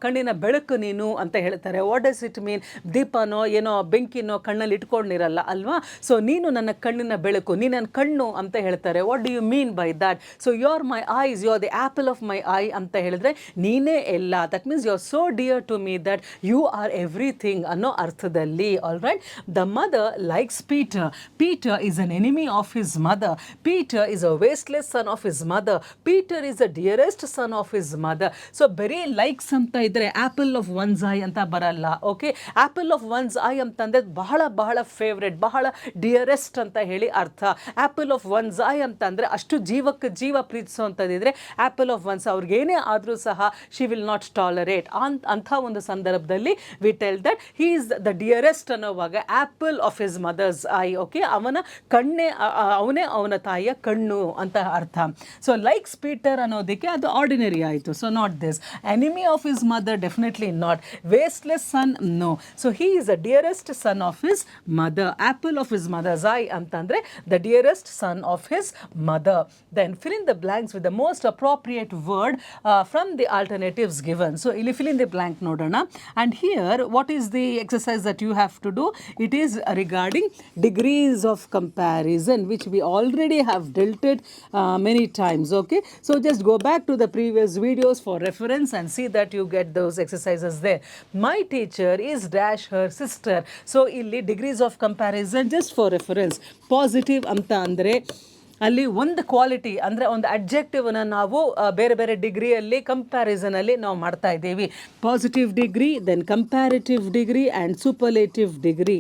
ಕಣ್ಣಿನ ಬೆಳಕು ನೀನು ಅಂತ ಹೇಳ್ತಾರೆ. What does it mean? ದೀಪನೋ ಏನೋ ಬೆಂಕಿನೋ ಕಣ್ಣಲ್ಲಿ ಇಟ್ಕೊಂಡಿರಲ್ಲ ಅಲ್ವಾ. ಸೊ ನೀನು ನನ್ನ ಕಣ್ಣಿನ ಬೆಳಕು, ನೀನು ನನ್ನ ಕಣ್ಣು ಅಂತ ಹೇಳ್ತಾರೆ. What do you mean by that? So you are my eyes, you are the apple of my eye ಅಂತ ಹೇಳಿದ್ರೆ ನೀನೇ ಎಲ್ಲ. That means you are so dear to me that you are everything ಅನ್ನೋ ಅರ್ಥದಲ್ಲಿ. All right. The mother likes Peter. Peter is an enemy of his mother. Peter is a wasteless son of his mother. Peter is a dearest son of his mother. So ಬರೀ likes ಅಂತ ಇದ್ರೆ apple of once I ಅಂತ ಬರಲ್ಲ. Okay, apple of once I ಅಂತಂದ್ರೆ ಬಹಳ ಬಹಳ favourite, ಬಹಳ dearest ಅಂತ ಹೇಳಿ ಅರ್ಥ. ಆಪಲ್ ಆಫ್ ಒನ್ಸ್ ಐ ಅಂತಂದ್ರೆ ಅಷ್ಟು ಜೀವಕ್ಕೆ ಜೀವ ಪ್ರೀತಿಸುವಂಥದ್ದಿದ್ರೆ ಆಪಲ್ ಆಫ್ ಒನ್ಸ್, ಅವ್ರಿಗೇನೇ ಆದರೂ ಸಹ ಶಿ ವಿಲ್ ನಾಟ್ ಟಾಲರೇಟ್. ಅಂಥ ಒಂದು ಸಂದರ್ಭದಲ್ಲಿ we tell that he is the dearest ಅನ್ನೋವಾಗ apple of his mother's eye. Okay, ಅವನ ಕಣ್ಣೇ, ಅವನೇ ಅವನ ತಾಯಿಯ ಕಣ್ಣು ಅಂತ ಅರ್ಥ. ಸೊ ಲೈಕ್ಸ್ ಪೀಟರ್ ಅನ್ನೋದಕ್ಕೆ ಅದು ಆರ್ಡಿನರಿ ಆಯಿತು. So not this. Enemy of his mother, definitely not. Wasteless son, no. So he is the dearest son of his mother. Apple of his mother's eye ಅಂತಂದರೆ the dearest son of his mother. Then fill in the blanks with the most appropriate word from the alternatives given. So ಇಲ್ಲಿ fill in the blank ನೋಡೋಣ. And here what is the exercise that you have to do? It is regarding degrees of comparison, which we already have dealt it many times. Okay, so just go back to the previous videos for reference and see that you get those exercises there. My teacher is dash her sister. So ಇಲ್ಲಿ degrees of comparison just for reference. Positive ಅಂತ ಅಂದರೆ ಅಲ್ಲಿ ಒಂದು quality ಅಂದರೆ ಒಂದು ಅಡ್ಜೆಕ್ಟಿವ್ನ ನಾವು ಬೇರೆ ಬೇರೆ ಡಿಗ್ರಿಯಲ್ಲಿ ಕಂಪ್ಯಾರಿಸನಲ್ಲಿ ನಾವು ಮಾಡ್ತಾ ಇದ್ದೀವಿ. Positive degree, then comparative degree and superlative degree.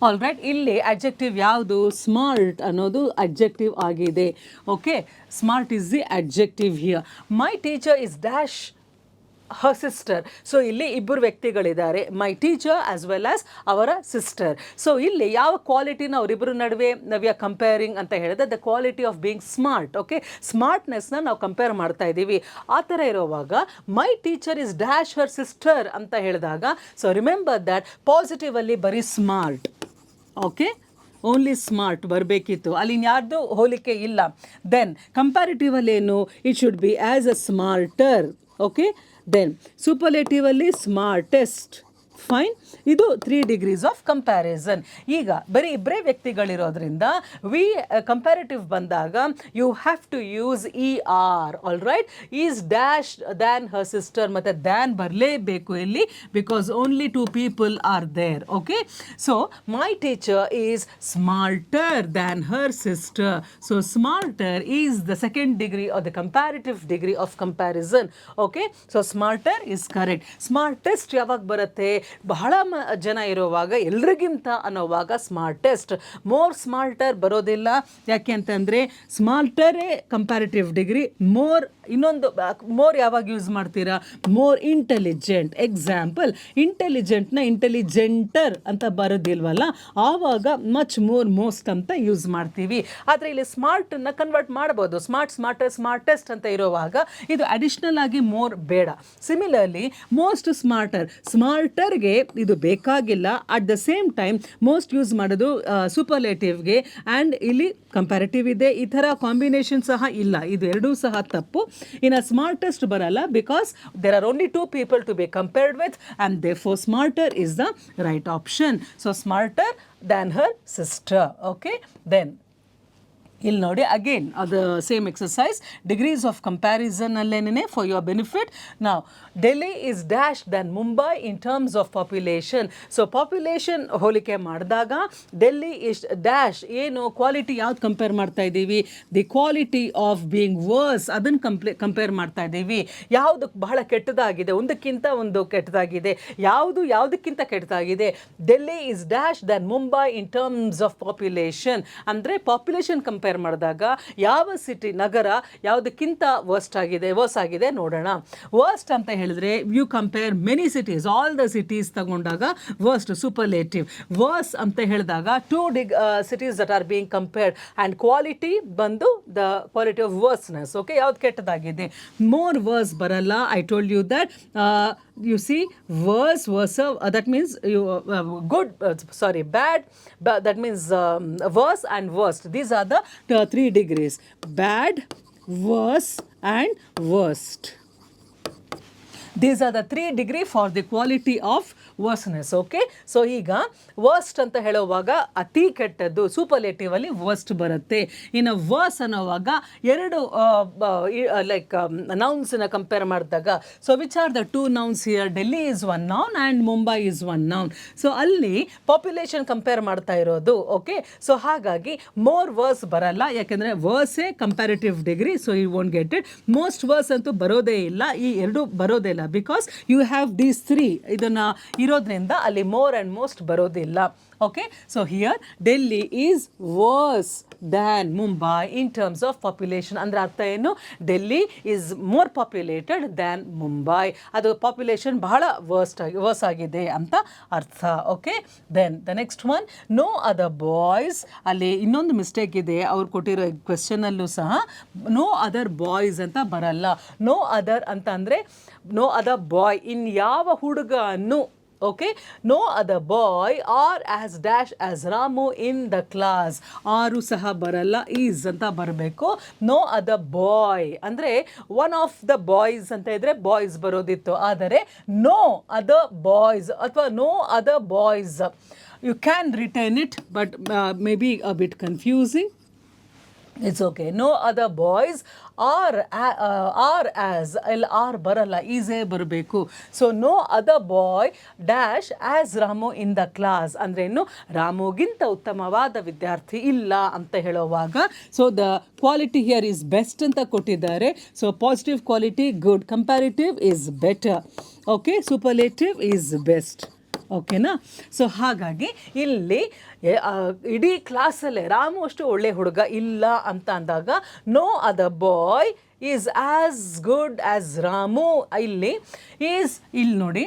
All right. ಇಲ್ಲಿ ಅಡ್ಜೆಕ್ಟಿವ್ ಯಾವುದು? ಸ್ಮಾರ್ಟ್ ಅನ್ನೋದು ಅಡ್ಜೆಕ್ಟಿವ್ ಆಗಿದೆ. Okay, smart is the adjective here. My teacher is dash her sister. So ಇಲ್ಲಿ ಇಬ್ಬರು ವ್ಯಕ್ತಿಗಳಿದ್ದಾರೆ, my teacher as well as ಅವರ sister. So ಇಲ್ಲಿ ಯಾವ ಕ್ವಾಲಿಟಿನ ಅವರಿಬ್ಬರ ನಡುವೆ ವಿ ಆರ್ ಕಂಪೇರಿಂಗ್ ಅಂತ ಹೇಳಿದ್ರೆ the quality of being smart. Okay, ಸ್ಮಾರ್ಟ್ನೆಸ್ನ ನಾವು ಕಂಪೇರ್ ಮಾಡ್ತಾ ಇದ್ದೀವಿ. ಆ ಥರ ಇರುವಾಗ my teacher is dash her sister ಅಂತ ಹೇಳಿದಾಗ, ಸೊ ರಿಮೆಂಬರ್ ದ್ಯಾಟ್ ಪಾಸಿಟಿವ್ ಅಲ್ಲಿ ಬರೀ ಸ್ಮಾರ್ಟ್, ಓಕೆ, ಓನ್ಲಿ ಸ್ಮಾರ್ಟ್ ಬರಬೇಕಿತ್ತು, ಅಲ್ಲಿ ಯಾರ್ದು ಹೋಲಿಕೆ ಇಲ್ಲ. ದೆನ್ ಕಂಪ್ಯಾರಿಟಿವಲ್ಲಿ ಏನು, it should be as a smarter. Okay, then ಸೂಪರ್ಲೇಟಿವಲ್ಲಿ ಸ್ಮಾರ್ಟೆಸ್ಟ್. ಫೈನ್, ಇದು 3 degrees ಆಫ್ ಕಂಪ್ಯಾರಿಸನ್. ಈಗ ಬರೀ ಇಬ್ಬರೇ ವ್ಯಕ್ತಿಗಳಿರೋದ್ರಿಂದ ವಿ ಕಂಪ್ಯಾರಿಟಿವ್ ಬಂದಾಗ you have to use E R. All right, is dash than her sister, ಮತ್ತು ದ್ಯಾನ್ ಬರಲೇಬೇಕು ಇಲ್ಲಿ, because only 2 people are there. Okay, so my teacher is smarter than her sister. So smarter is the 2nd degree or the comparative degree of comparison. Okay, so smarter is correct. Smartest ಯಾವಾಗ ಬರುತ್ತೆ, ಬಹಳ ಜನ ಇರುವಾಗ, ಎಲ್ರಿಗಿಂತ ಅನ್ನೋವಾಗ smartest. More smarter ಬರೋದಿಲ್ಲ. ಯಾಕೆ ಅಂತಂದರೆ ಸ್ಮಾರ್ಟರೇ comparative degree. More, ಇನ್ನೊಂದು more ಯಾವಾಗ ಯೂಸ್ ಮಾಡ್ತೀರಾ, ಮೋರ್ ಇಂಟೆಲಿಜೆಂಟ್. ಎಕ್ಸಾಂಪಲ್, ಇಂಟೆಲಿಜೆಂಟ್ನ ಇಂಟೆಲಿಜೆಂಟರ್ ಅಂತ ಬರೋದಿಲ್ವಲ್ಲ, ಆವಾಗ ಮಚ್ ಮೋರ್ ಮೋಸ್ಟ್ ಅಂತ ಯೂಸ್ ಮಾಡ್ತೀವಿ. ಆದರೆ ಇಲ್ಲಿ ಸ್ಮಾರ್ಟನ್ನು ಕನ್ವರ್ಟ್ ಮಾಡ್ಬೋದು, ಸ್ಮಾರ್ಟ್, ಸ್ಮಾರ್ಟರ್, ಸ್ಮಾರ್ಟೆಸ್ಟ್ ಅಂತ ಇರುವಾಗ ಇದು ಅಡಿಷ್ನಲ್ ಆಗಿ ಮೋರ್ ಬೇಡ. ಸಿಮಿಲರ್ಲಿ ಮೋಸ್ಟ್ ಸ್ಮಾರ್ಟರ್, ಸ್ಮಾರ್ಟರ್ಗೆ ಇದು ಬೇಕಾಗಿಲ್ಲ. At the same time most use ಮಾಡೋದು ಸೂಪರ್ಲೇಟಿವ್ಗೆ, ಆ್ಯಂಡ್ ಇಲ್ಲಿ ಕಂಪ್ಯಾರಿಟಿವ್ ಇದೆ. ಈ ಥರ ಕಾಂಬಿನೇಷನ್ ಸಹ ಇಲ್ಲ, ಇದು ಎರಡೂ ಸಹ ತಪ್ಪು. ಇನ್ನು ಸ್ಮಾರ್ಟೆಸ್ಟ್ ಬರಲ್ಲ, because there are only 2 people to be compared with, and therefore smarter is the right option. So smarter than her sister. Okay, then ಇಲ್ಲಿ ನೋಡಿ ಅಗೇನ್ ಅದು same exercise, degrees of comparison ಅಲ್ಲೇನೇ ಫಾರ್ ಯುವರ್ ಬೆನಿಫಿಟ್. ನಾವು Delhi is dash than Mumbai in terms of population. So population ಹೋಲಿಕೆ ಮಾಡಿದಾಗ Delhi is dash, ಏನು quality ಯಾವ್ದು compare ಮಾಡ್ತಾ ಇದ್ದೀವಿ, the quality of being worse, ಅದನ್ನು ಕಂಪೇರ್ ಮಾಡ್ತಾ ಇದ್ದೀವಿ. ಯಾವುದು ಬಹಳ ಕೆಟ್ಟದಾಗಿದೆ, ಒಂದಕ್ಕಿಂತ ಒಂದು ಕೆಟ್ಟದಾಗಿದೆ, ಯಾವುದಕ್ಕಿಂತ ಕೆಟ್ಟದಾಗಿದೆ. Delhi is dash than Mumbai in terms of population. ಅಂದರೆ ಪಾಪ್ಯುಲೇಷನ್ ಕಂಪೇರ್ ಮಾಡಿದಾಗ ಯಾವ ಸಿಟಿ, ನಗರ ಯಾವುದಕ್ಕಿಂತ ವರ್ಸ್ ಆಗಿದೆ ನೋಡೋಣ. ವರ್ಸ್ಟ್ ಅಂತ ಹೇಳಿದ್ರೆ you compare many cities, all the cities ತಗೊಂಡಾಗ ವರ್ಸ್ಟ್ ಸೂಪರ್ಲೇಟಿವ್. ವರ್ಸ್ ಅಂತ ಹೇಳಿದಾಗ 2 cities that are being compared, and quality ಬಂದು the quality of worseness. Okay, ಯಾವ್ದು ಕೆಟ್ಟದಾಗಿದೆ, ಮೋರ್ ವರ್ಸ್ ಬರಲ್ಲ. I told you that you see worse, that means good, bad, that means worse and worst. These are the 3 degrees: bad, worse and worst. These are the 3 degree for the quality of worstness. Okay, so ಈಗ worst ಅಂತ ಹೇಳುವಾಗ ಅತಿ ಕೆಟ್ಟದ್ದು, superlative ಅಲ್ಲಿ worst ಬರುತ್ತೆ. ಇನ್ನು worse ಅನ್ನೋವಾಗ ಎರಡು ಲೈಕ್ ನೌನ್ಸ್ನ ಕಂಪೇರ್ ಮಾಡಿದಾಗ, so which are the 2 nouns here, Delhi is 1 noun and Mumbai is 1 noun. So ಅಲ್ಲಿ ಪಾಪ್ಯುಲೇಷನ್ ಕಂಪೇರ್ ಮಾಡ್ತಾ ಇರೋದು. ಓಕೆ, ಸೊ ಹಾಗಾಗಿ ಮೋರ್ ವರ್ಸ್ ಬರಲ್ಲ, ಯಾಕೆಂದರೆ ವರ್ಸೇ comparative degree, so you won't get it. Most worse ಅಂತೂ ಬರೋದೇ ಇಲ್ಲ, ಈ ಎರಡು ಬರೋದೇ ಇಲ್ಲ, ಬಿಕಾಸ್ ಯು ಹ್ಯಾವ್ ದೀಸ್ 3 ಇದನ್ನು ಇರೋದ್ರಿಂದ ಅಲ್ಲಿ ಮೋರ್ ಆ್ಯಂಡ್ ಮೋಸ್ಟ್ ಬರೋದಿಲ್ಲ. Okay, so here Delhi is worse than Mumbai in terms of population. ಅಂದರೆ ಅರ್ಥ ಏನು, Delhi is more populated than Mumbai, ಅದು ಪಾಪ್ಯುಲೇಷನ್ ಬಹಳ ವರ್ಸ್ ಆಗಿದೆ ಅಂತ ಅರ್ಥ. Okay, then the next one, no other boys. ಅಲ್ಲಿ ಇನ್ನೊಂದು ಮಿಸ್ಟೇಕ್ ಇದೆ, ಅವ್ರು ಕೊಟ್ಟಿರೋ ಕ್ವೆಶ್ಚನಲ್ಲೂ ಸಹ ನೋ ಅದರ್ ಬಾಯ್ಸ್ ಅಂತ ಬರಲ್ಲ. ನೋ ಅದರ್ ಅಂತ ಅಂದರೆ ನೋ ಅದರ್ ಬಾಯ್, ಇನ್ಯಾವ ಹುಡುಗನು. Okay, no other boy are as dash as Ramu in the class. ಆರು ಸಹ ಬರಲ್ಲ, ಈಸ್ ಅಂತ ಬರಬೇಕು. ನೋ ಅದರ್ ಬಾಯ್ ಅಂದರೆ ಒನ್ ಆಫ್ ದ ಬಾಯ್ಸ್ ಅಂತ ಇದ್ರೆ ಬಾಯ್ಸ್ ಬರೋದಿತ್ತು, ಆದರೆ ನೋ ಅದರ್ ಬಾಯ್ಸ್ ಅಥವಾ no other boys, you can return it, but may be a bit confusing. It's okay. No other boys are as, ಇಲ್ಲಿ are ಬರಲ್ಲ, ಈಸೇ ಬರಬೇಕು. So no other boy dash as Ramu in the class ಅಂದ್ರೇನು, ರಾಮುಗಿಂತ ಉತ್ತಮವಾದ ವಿದ್ಯಾರ್ಥಿ ಇಲ್ಲ ಅಂತ ಹೇಳುವಾಗ, so the quality here is best ಅಂತ ಕೊಟ್ಟಿದ್ದಾರೆ. So positive quality good, comparative is better, okay, superlative is best. ಓಕೆನಾ? ಸೊ ಹಾಗಾಗಿ ಇಲ್ಲಿ ಇಡೀ ಕ್ಲಾಸಲ್ಲೇ ರಾಮು ಅಷ್ಟು ಒಳ್ಳೆ ಹುಡುಗ ಇಲ್ಲ ಅಂತ ಅಂದಾಗ no other boy is as good as Ramu. ಇಲ್ಲಿ ನೋಡಿ,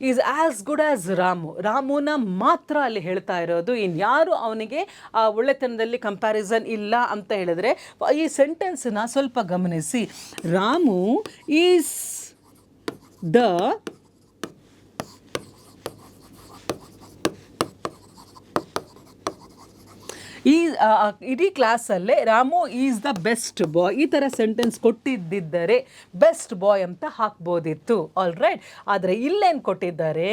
is as good as Ramu. ರಾಮುನ ಮಾತ್ರ ಅಲ್ಲಿ ಹೇಳ್ತಾ ಇರೋದು, ಇನ್ಯಾರು ಅವನಿಗೆ ಆ ಒಳ್ಳೆತನದಲ್ಲಿ ಕಂಪ್ಯಾರಿಸನ್ ಇಲ್ಲ ಅಂತ ಹೇಳಿದ್ರೆ, ಈ ಸೆಂಟೆನ್ಸ್ನ ಸ್ವಲ್ಪ ಗಮನಿಸಿ. ರಾಮು ಈಸ್ ದ ಈ ಇಡೀ ಕ್ಲಾಸಲ್ಲೇ Ramu is the best boy, ಈ ಥರ ಸೆಂಟೆನ್ಸ್ ಕೊಟ್ಟಿದ್ದಿದ್ದರೆ ಬೆಸ್ಟ್ ಬಾಯ್ ಅಂತ ಹಾಕ್ಬೋದಿತ್ತು. All right. ಆದರೆ ಇಲ್ಲೇನು ಕೊಟ್ಟಿದ್ದಾರೆ,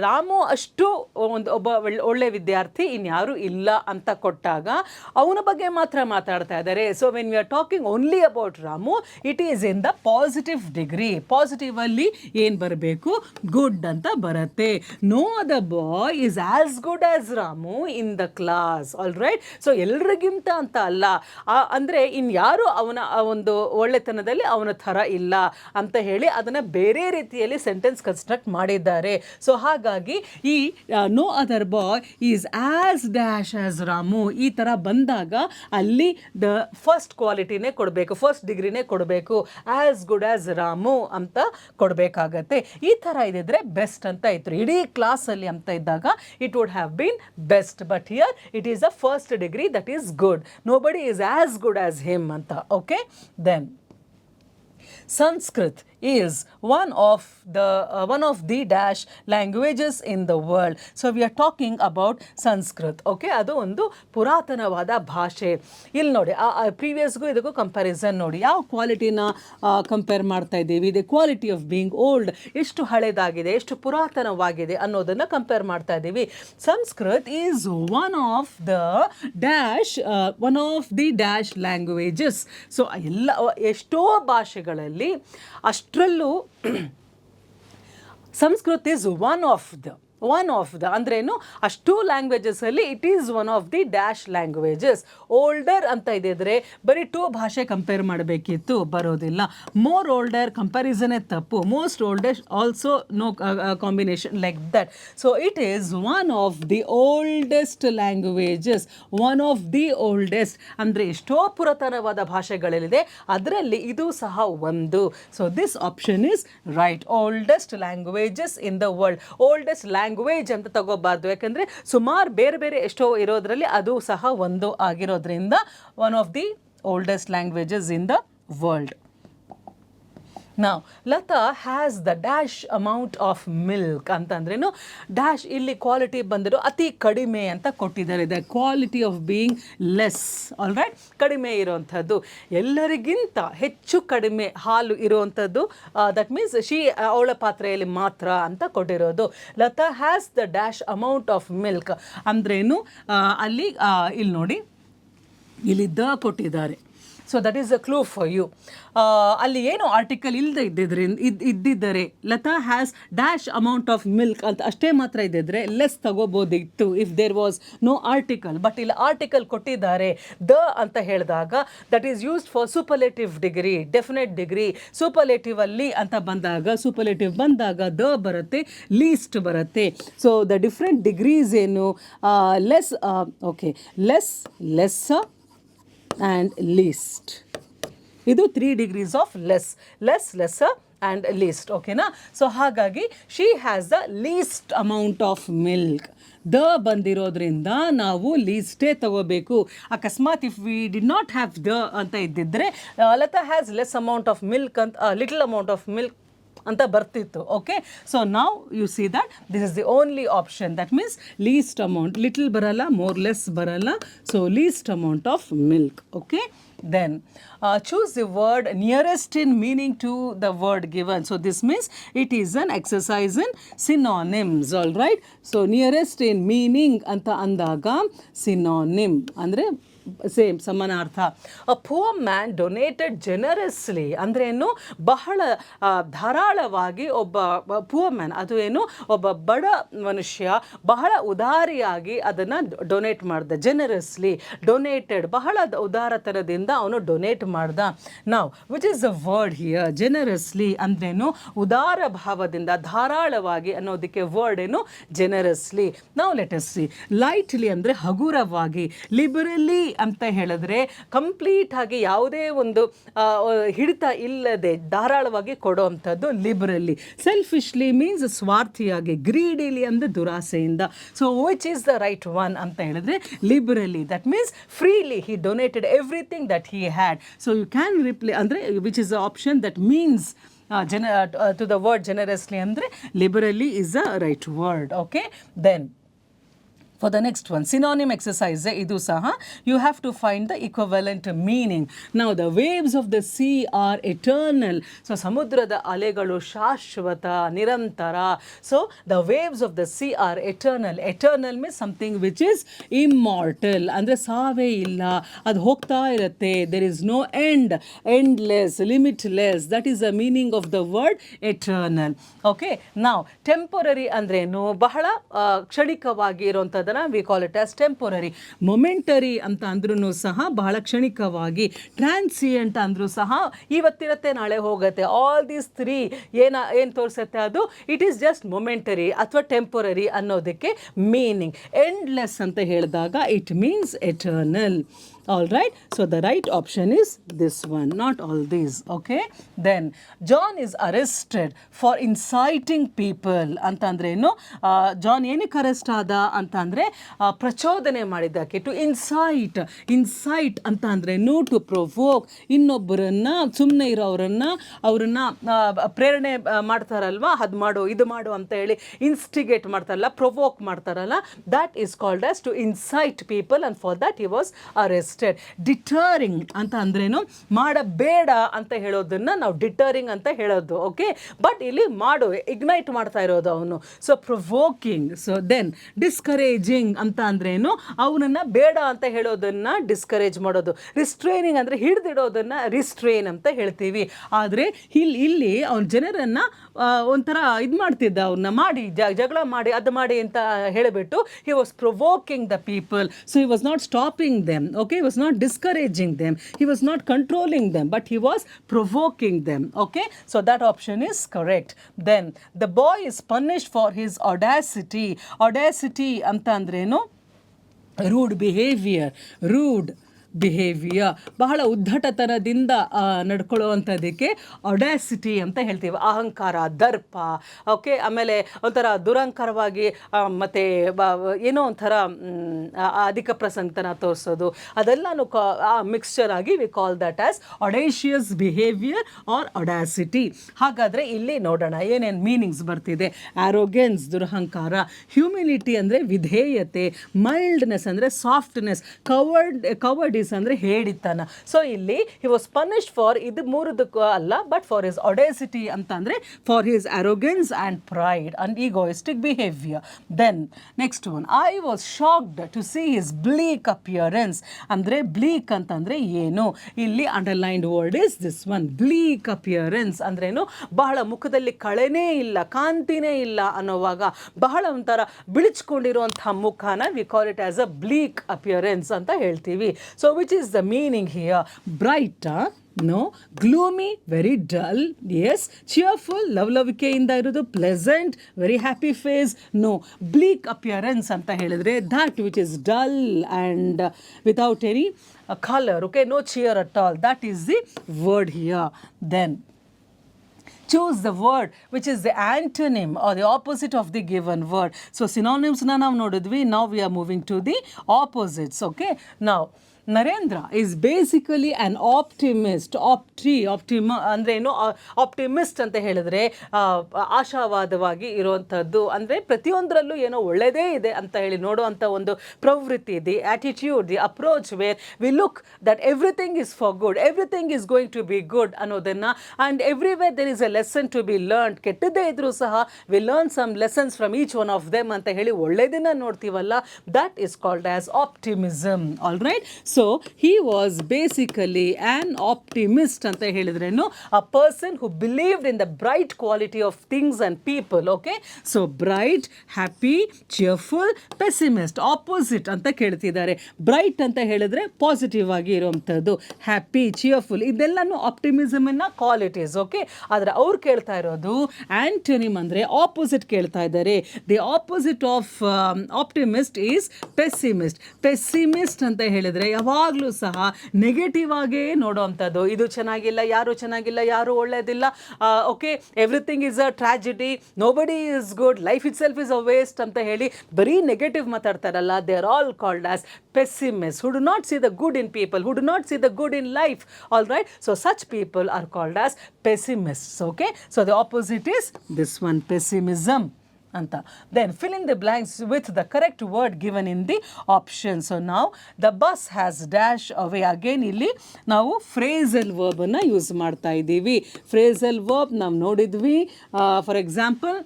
ರಾಮು ಅಷ್ಟು ಒಬ್ಬ ಒಳ್ಳೆ ವಿದ್ಯಾರ್ಥಿ ಇನ್ಯಾರು ಇಲ್ಲ ಅಂತ ಕೊಟ್ಟಾಗ ಅವನ ಬಗ್ಗೆ ಮಾತ್ರ ಮಾತಾಡ್ತಾ ಇದ್ದಾರೆ. So when we are talking only about Ramu, it is in the positive degree. ಪಾಸಿಟಿವಲ್ಲಿ ಏನು ಬರಬೇಕು, ಗುಡ್ ಅಂತ ಬರುತ್ತೆ. No other boy is as good as Ramu in the class. All right. So ಎಲ್ರಿಗಿಂತ ಅಂತ ಅಲ್ಲ, ಅಂದರೆ ಇನ್ಯಾರು ಅವನ ಒಂದು ಒಳ್ಳೆತನದಲ್ಲಿ ಅವನ ಥರ ಇಲ್ಲ ಅಂತ ಹೇಳಿ ಅದನ್ನು ಬೇರೆ ರೀತಿಯಲ್ಲಿ ಸೆಂಟೆನ್ಸ್ ಕನ್ಸ್ಟ್ರಕ್ಟ್ ಮಾಡಿದ್ದಾರೆ. ಸೊ ಹಾಗಾಗಿ ಈ no other boy is as dash as Ramu ಈ ಥರ ಬಂದಾಗ ಅಲ್ಲಿ ದ ಫಸ್ಟ್ ಕ್ವಾಲಿಟಿನೇ ಕೊಡಬೇಕು, ಫಸ್ಟ್ ಡಿಗ್ರಿನೇ ಕೊಡಬೇಕು. ಆಸ್ ಗುಡ್ ಆಸ್ ರಾಮು ಅಂತ ಕೊಡಬೇಕಾಗತ್ತೆ. ಈ ಥರ ಇದ್ದಿದ್ರೆ ಬೆಸ್ಟ್ ಅಂತ ಇತ್ತು. ಇಡೀ ಕ್ಲಾಸಲ್ಲಿ ಅಂತ ಇದ್ದಾಗ it would have been best. But here it is a first degree, that is good. Nobody is as good as him anta. Okay, then Sanskrit is one of the dash languages in the world. So we are talking about Sanskrit. Okay, adu ಒಂದು ಪುರಾತನವಾದ ಭಾಷೆ. ಇಲ್ಲಿ ನೋಡಿ, ಪ್ರೀವಿಯಸ್ಗೂ ಇದಕ್ಕೂ comparison ನೋಡಿ, ಯಾವ ಕ್ವಾಲಿಟಿನ compare ಮಾಡ್ತಾ ಇದ್ದೀವಿ. The quality of being old, ಎಷ್ಟು ಹಳೆದಾಗಿದೆ, ಎಷ್ಟು ಪುರಾತನವಾಗಿದೆ ಅನ್ನೋದನ್ನು ಕಂಪೇರ್ ಮಾಡ್ತಾ ಇದ್ದೀವಿ. Sanskrit is one of the dash languages. So ಎಲ್ಲ ಎಷ್ಟೋ ಭಾಷೆಗಳಲ್ಲಿ ಅಷ್ಟರಲ್ಲೂ Sanskrit is one of the ಅಂದ್ರೇನು, ಅಷ್ಟು ಲ್ಯಾಂಗ್ವೇಜಸಲ್ಲಿ it is one of the dash languages. Older ಅಂತ ಇದ್ದಿದ್ರೆ ಬರೀ 2 ಭಾಷೆ ಕಂಪೇರ್ ಮಾಡಬೇಕಿತ್ತು, ಬರೋದಿಲ್ಲ. ಮೋರ್ ಓಲ್ಡರ್ ಕಂಪ್ಯಾರಿಸನೇ ತಪ್ಪು. Most oldest also no combination like that. So it is one of the oldest languages. One of the oldest ಅಂದರೆ ಎಷ್ಟೋ ಪುರಾತನವಾದ ಭಾಷೆಗಳಿದೆ, ಅದರಲ್ಲಿ ಇದು ಸಹ ಒಂದು. So this option is right. Oldest languages in the world. Oldest language ಅಂತ ತಗೋಬಾರ್ದು, ಯಾಕಂದರೆ ಸುಮಾರು ಬೇರೆ ಬೇರೆ ಎಷ್ಟೋ ಇರೋದ್ರಲ್ಲಿ ಅದು ಸಹ ಒಂದು ಆಗಿರೋದ್ರಿಂದ one of the oldest languages in the world. Now, Lata has the dash amount of milk ಅಂತಂದ್ರೇನು, ಡ್ಯಾಶ್ ಇಲ್ಲಿ ಕ್ವಾಲಿಟಿ ಬಂದಿರೋ ಅತಿ ಕಡಿಮೆ ಅಂತ ಕೊಟ್ಟಿದ್ದಾರೆ. The quality of being less. All right. ಕಡಿಮೆ ಇರೋವಂಥದ್ದು, ಎಲ್ಲರಿಗಿಂತ ಹೆಚ್ಚು ಕಡಿಮೆ ಹಾಲು ಇರೋವಂಥದ್ದು. ದಟ್ ಮೀನ್ಸ್ ಅವಳ ಪಾತ್ರೆಯಲ್ಲಿ ಮಾತ್ರ ಅಂತ ಕೊಟ್ಟಿರೋದು. Lata has the dash amount of milk ಅಂದ್ರೇನು, ಅಲ್ಲಿ ಇಲ್ಲಿ ನೋಡಿ, ಇಲ್ಲಿ ದ ಕೊಟ್ಟಿದ್ದಾರೆ. So that is a clue for you. ಅಲ್ಲಿ ಏನು ಆರ್ಟಿಕಲ್ ಇದ್ದಿದ್ದರೆ Lata has dash amount of milk ಅಂತ ಅಷ್ಟೇ ಮಾತ್ರ ಇದ್ದಿದ್ರೆ ಲೆಸ್ ತಗೋಬೋದಿತ್ತು if there was no article. But ಇಲ್ಲಿ ಆರ್ಟಿಕಲ್ ಕೊಟ್ಟಿದ್ದಾರೆ. ದ ಅಂತ ಹೇಳಿದಾಗ that is used for superlative degree, definite degree. Superlative ಬಂದಾಗ ದ ಬರುತ್ತೆ, ಲೀಸ್ಟ್ ಬರುತ್ತೆ. ಸೊ ದ ಡಿಫ್ರೆಂಟ್ ಡಿಗ್ರೀಸ್ ಏನು, less, okay, lesser and least. ಇದು 3 degrees of less, lesser and least. ಓಕೆನಾ? ಸೊ ಹಾಗಾಗಿ she has the least amount of milk. The ಬಂದಿರೋದ್ರಿಂದ ನಾವು ಲೀಸ್ಟೇ ತಗೋಬೇಕು. ಅಕಸ್ಮಾತ್ if we did not have the ಅಂತ ಇದ್ದಿದ್ರೆ Lata has less amount of milk ಅಂತ, ಲಿಟಲ್ ಅಮೌಂಟ್ ಆಫ್ ಮಿಲ್ಕ್ ಅಂತ ಬರ್ತಿತ್ತು. ಓಕೆ, ಸೊ ನಾವು you see that this is the only option. That means least amount, little ಬರಲ್ಲ, ಮೋರ್ ಲೆಸ್ ಬರಲ್ಲ. So least amount of milk. Okay, then choose the word nearest in meaning to the word given. So this means it is an exercise in synonyms. All right. So nearest in meaning anta andaga synonym andre same ಸಮಾನಾರ್ಥ. A poor man donated generously ಅಂದರೆ ಏನು, ಬಹಳ ಧಾರಾಳವಾಗಿ ಒಬ್ಬ poor man, ಅದು ಏನು, ಒಬ್ಬ ಬಡ ಮನುಷ್ಯ ಬಹಳ ಉದಾರಿಯಾಗಿ ಅದನ್ನು ಡೊನೇಟ್ ಮಾಡ್ದ. ಜನರಸ್ಲಿ ಡೊನೇಟೆಡ್, ಬಹಳ ಉದಾರತನದಿಂದ ಅವನು ಡೊನೇಟ್ ಮಾಡ್ದ. ನಾವು which is the word here, generously ಅಂದ್ರೇನು, ಉದಾರ ಭಾವದಿಂದ, ಧಾರಾಳವಾಗಿ ಅನ್ನೋದಕ್ಕೆ ವರ್ಡ್ ಏನು, ಜನರಸ್ಲಿ. ನಾವು ಲೆಟ್ ಅಸ್ ಸಿ. ಲೈಟ್ಲಿ ಅಂದರೆ ಹಗುರವಾಗಿ, ಲಿಬರಲಿ ಅಂತ ಹೇಳಿದ್ರೆ ಕಂಪ್ಲೀಟ್ ಆಗಿ ಯಾವುದೇ ಒಂದು ಹಿಡಿತ ಇಲ್ಲದೆ ಧಾರಾಳವಾಗಿ ಕೊಡುವಂಥದ್ದು ಲಿಬರಲಿ. ಸೆಲ್ಫಿಶ್ಲಿ ಮೀನ್ಸ್ ಸ್ವಾರ್ಥಿಯಾಗಿ, ಗ್ರೀಡಿಲಿ ಅಂದರೆ ದುರಾಸೆಯಿಂದ. So which is the right one ಅಂತ ಹೇಳಿದ್ರೆ liberally, that means freely he donated everything that he had. So you can replace andre which is the option that means to the word generously andre liberally is the right word. Okay, then for the next one, synonym exercise idu saha you have to find the equivalent meaning. Now the waves of the sea are eternal. So samudrada alegalu shashwata nirantara. So the waves of the sea are eternal. Eternal means something which is immortal, andre save illa, ad hogta irutte, there is no end, endless, limitless. That is the meaning of the word eternal. Okay, now temporary ಅಂದ್ರೆ ಏನು, ಬಹಳ ಕ್ಷಣಿಕವಾಗಿ ಇರುವಂಥದ್ದು we call it as temporary. Momentary ಅಂತ ಅಂದ್ರೂ ಸಹ ಬಹಳ ಕ್ಷಣಿಕವಾಗಿ. Transient ಅಂದ್ರೂ ಸಹ ಇವತ್ತಿರತ್ತೆ ನಾಳೆ ಹೋಗುತ್ತೆ. ಆಲ್ ದೀಸ್ ತ್ರೀ ಏನು ತೋರಿಸುತ್ತೆ ಅದು ಇಟ್ ಈಸ್ ಜಸ್ಟ್ ಮೊಮೆಂಟರಿ ಅಥವಾ ಟೆಂಪರರಿ ಅನ್ನೋದಕ್ಕೆ ಮೀನಿಂಗ್. ಎಂಡ್ಲೆಸ್ ಅಂತ ಹೇಳಿದಾಗ it means eternal. All right, so the right option is this one, not all these. Okay, then John is arrested for inciting people ಅಂತಂದ್ರೆ ಏನು, John ಏನಕ್ಕೆ arrest ಆದ ಅಂತಂದರೆ ಪ್ರಚೋದನೆ ಮಾಡಿದ್ದಕ್ಕೆ. ಟು ಇನ್ಸೈಟ್ ಅಂತ ಅಂದ್ರೆ ಟು ಪ್ರೊವೋಕ್, ಇನ್ನೊಬ್ಬರನ್ನು ಸುಮ್ಮನೆ ಇರೋರನ್ನು ಪ್ರೇರಣೆ ಮಾಡ್ತಾರಲ್ವ, ಅದು ಮಾಡು ಇದು ಮಾಡು ಅಂತ ಹೇಳಿ ಇನ್ಸ್ಟಿಗೇಟ್ ಮಾಡ್ತಾರಲ್ಲ, ಪ್ರೊವೋಕ್ ಮಾಡ್ತಾರಲ್ಲ, that is called as to incite people, and for that he was arrest. Deterring ಅಂತ ಅಂದ್ರೇನು, ಮಾಡಬೇಡ ಅಂತ ಹೇಳೋದನ್ನ ನಾವು ಡಿಟರಿಂಗ್ ಅಂತ ಹೇಳೋದು. ಓಕೆ, ಬಟ್ ಇಲ್ಲಿ ಮಾಡು, ಇಗ್ನೈಟ್ ಮಾಡ್ತಾ ಇರೋದು ಅವನು. So provoking. So then discouraging ಅಂತ ಅಂದ್ರೇನು, ಅವನನ್ನ ಬೇಡ ಅಂತ ಹೇಳೋದನ್ನ ಡಿಸ್ಕರೇಜ್ ಮಾಡೋದು. ರಿಸ್ಟ್ರೈನಿಂಗ್ ಅಂದ್ರೆ ಹಿಡಿದಿಡೋದನ್ನ ರಿಸ್ಟ್ರೈನ್ ಅಂತ ಹೇಳ್ತೀವಿ. ಆದರೆ ಇಲ್ಲಿ ಅವನ ಜನರನ್ನ ಒಂಥರ ಇದು ಮಾಡ್ತಿದ್ದ, ಅವ್ರನ್ನ ಮಾಡಿ ಜಗಳ ಮಾಡಿ ಅದು ಮಾಡಿ ಅಂತ ಹೇಳಿಬಿಟ್ಟು he was provoking the people. So he was not stopping them. Okay, he was not discouraging them, he was not controlling them, but he was provoking them. Okay, so that option is correct. Then the boy is punished for his audacity. Audacity anta andrenu rude behaviour, ಬಹಳ ಉದ್ದಟತನದಿಂದ ನಡ್ಕೊಳ್ಳುವಂಥದ್ದಕ್ಕೆ audacity ಅಂತ ಹೇಳ್ತೀವಿ. ಅಹಂಕಾರ, ದರ್ಪ. Okay, ಆಮೇಲೆ ಒಂಥರ ದುರಂಕಾರವಾಗಿ ಮತ್ತು ಏನೋ ಒಂಥರ ಅಧಿಕ ಪ್ರಸಂಗತನ ತೋರಿಸೋದು, ಅದೆಲ್ಲನೂ ಮಿಕ್ಸ್ಚರ್ ಆಗಿ we call that as audacious behaviour or audacity. ಹಾಗಾದರೆ ಇಲ್ಲಿ ನೋಡೋಣ ಏನೇನು ಮೀನಿಂಗ್ಸ್ ಬರ್ತಿದೆ. ಆರೋಗೆನ್ಸ್ ದುರಹಂಕಾರ, ಹ್ಯೂಮಿಲಿಟಿ ಅಂದರೆ ವಿಧೇಯತೆ, ಮೈಲ್ಡ್ನೆಸ್ ಅಂದರೆ ಸಾಫ್ಟ್ನೆಸ್, ಕವರ್ಡ್ ಅಂದ್ರೆ ಹೇಳಿತನ. ಸೊ ಇಲ್ಲಿ ಹಿ ವಾಸ್ ಪನಿಶ್ಡ್ ಫಾರ್ ಇದು ಮೂರದಕ್ಕೂ ಅಲ್ಲ, ಬಟ್ ಫಾರ್ ಹಿಸ್ ಅಡೇಸಿಟಿ ಅಂತ ಅಂದ್ರೆ for his arrogance and pride and egoistic behaviour. Then next one, I was shocked to see his bleak appearance. ಅಂದ್ರೆ bleak ಅಂತಂದ್ರೆ ಏನು, ಇಲ್ಲಿ underlined word is this one, bleak appearance ಅಂದ್ರೇನು, ಬಹಳ ಮುಖದಲ್ಲಿ ಕಳೆನೇ ಇಲ್ಲ, ಕಾಂತಿನೇ ಇಲ್ಲ ಅನ್ನೋವಾಗ ಬಹಳ ಒಂಥರ ಬಿಳಿಚ್ಕೊಂಡಿರುವಂತಹ ಮುಖನ we call it as a bleak appearance ಅಂತ ಹೇಳ್ತೀವಿ. So which is the meaning here? Bright, no. Gloomy, very dull. Yes. Cheerful, ಲವಲವಿಕೆಯಿಂದ ಇರೋದು. Pleasant, very happy face. No. Bleak appearance ಅಂತ ಹೇಳಿದ್ರೆ that which is dull and without any color. Okay, no cheer at all. That is the word here. Then choose the word which is the antonym or the opposite of the given word. So synonyms na ನಾವು ನೋಡಿದ್ವಿ. Now we are moving to the opposites. Okay, now Narendra is basically an optimist. ಅಂದರೆ ಏನು, optimist ಅಂತ ಹೇಳಿದ್ರೆ ಆಶಾವಾದವಾಗಿ ಇರುವಂಥದ್ದು, ಅಂದರೆ ಪ್ರತಿಯೊಂದರಲ್ಲೂ ಏನೋ ಒಳ್ಳೆಯದೇ ಇದೆ ಅಂತ ಹೇಳಿ ನೋಡುವಂಥ ಒಂದು ಪ್ರವೃತ್ತಿ. The attitude, the approach where we look that everything is for good, everything is going to be good ಅನ್ನೋದನ್ನು, and everywhere there is a lesson to be learn. ಕೆಟ್ಟದ್ದೇ ಇದ್ರೂ ಸಹ we learn some lessons from each one of them ಅಂತ ಹೇಳಿ ಒಳ್ಳೆಯದನ್ನು ನೋಡ್ತೀವಲ್ಲ, that is called as optimism. All right, so he was basically an optimist ಅಂತ ಹೇಳಿದ್ರೇನು, a person who believed in the bright quality of things and people. Okay, so bright, happy, cheerful, pessimist, opposite ಅಂತ ಕೇಳ್ತಿದ್ದಾರೆ. Bright ಅಂತ ಹೇಳಿದ್ರೆ positive ಆಗಿ ಇರುವಂಥದ್ದು, happy, cheerful, ಇದೆಲ್ಲನೂ ಆಪ್ಟಿಮಿಸಮ್ನ qualities. Okay, ಆದರೆ ಅವ್ರು ಕೇಳ್ತಾ ಇರೋದು ಆಂಟೋನಿಮ್ ಅಂದರೆ ಆಪೋಸಿಟ್ ಕೇಳ್ತಾ ಇದ್ದಾರೆ. The opposite of optimist is pessimist. Pessimist ಅಂತ ಹೇಳಿದ್ರೆ ಯಾವಾಗಲೂ ಸಹ ನೆಗೆಟಿವ್ ಆಗೇ ನೋಡೋವಂಥದ್ದು. ಇದು ಚೆನ್ನಾಗಿಲ್ಲ, ಯಾರು ಒಳ್ಳೇದಿಲ್ಲ, okay, everything is a tragedy, nobody is good, life itself is a waste ಅಂತ ಹೇಳಿ ಬರೀ ನೆಗೆಟಿವ್ ಮಾತಾಡ್ತಾರಲ್ಲ, they are all called as pessimists, who do not see the good in people, who do not see the good in life. All right, so such people are called as pessimists. Okay, so the opposite is this one, pessimism anta. Then fill in the blanks with the correct word given in the option. So now the bus has dash away. Again ಇಲ್ಲಿ ನಾವು phrasal verb ಅನ್ನು use ಮಾಡ್ತಾ ಇದ್ದೀವಿ. phrasal verb ನಾವು ನೋಡಿದ್ವಿ. For example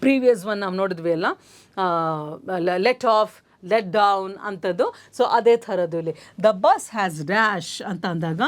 previous one ನಾವು ನೋಡಿದ್ವಿ ಅಲ್ಲ, ಲೆಟ್ ಆಫ್, ಲೆಟ್ ಡೌನ್ ಅಂಥದ್ದು. ಸೊ ಅದೇ ಥರದ್ದು ಇಲ್ಲಿ ದ ಬಸ್ ಹ್ಯಾಸ್ ಡ್ಯಾಶ್ ಅಂತ ಅಂದಾಗ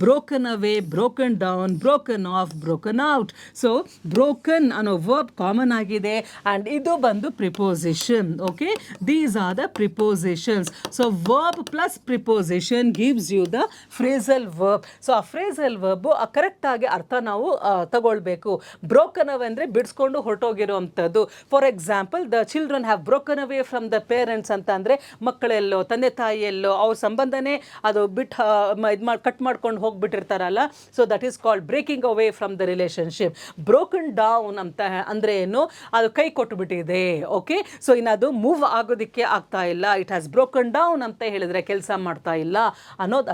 broken away, broken down, broken off, broken out. So broken ಅನ್ನೋ ವರ್ಬ್ ಕಾಮನ್ ಆಗಿದೆ ಆ್ಯಂಡ್ ಇದು ಬಂದು preposition. Okay, these are the prepositions. So verb plus preposition gives you the phrasal verb. So ಆ phrasal verb ಕರೆಕ್ಟಾಗಿ ಅರ್ಥ ನಾವು ತಗೊಳ್ಬೇಕು. Broken away ಅಂದರೆ ಬಿಡಿಸ್ಕೊಂಡು ಹೊರಟೋಗಿರೋವಂಥದ್ದು. For example, the children have broken away from the parents ಅಂತ ಅಂದರೆ ಮಕ್ಕಳೆಲ್ಲೋ, ತಂದೆ ತಾಯಿಯಲ್ಲೋ ಅವ್ರ ಸಂಬಂಧನೇ ಅದು ಬಿಟ್ಟು ಕಟ್ ಮಾಡ್ಕೊಂಡು ಹೋಗ್ಬಿಟ್ಟಿರ್ತಾರಲ್ಲ. So that is called breaking away from the relationship. Broken down ಅಂತ ಅಂದರೆ ಏನು, ಅದು ಕೈ ಕೊಟ್ಟುಬಿಟ್ಟಿದೆ. ಓಕೆ, ಸೊ ಇನ್ನು ಅದು ಮೂವ್ ಆಗೋದಕ್ಕೆ ಆಗ್ತಾ ಇಲ್ಲ. ಇಟ್ ಹ್ಯಾಸ್ ಬ್ರೋಕನ್ ಡೌನ್ ಅಂತ ಹೇಳಿದ್ರೆ ಕೆಲಸ ಮಾಡ್ತಾ ಇಲ್ಲ ಅನ್ನೋದು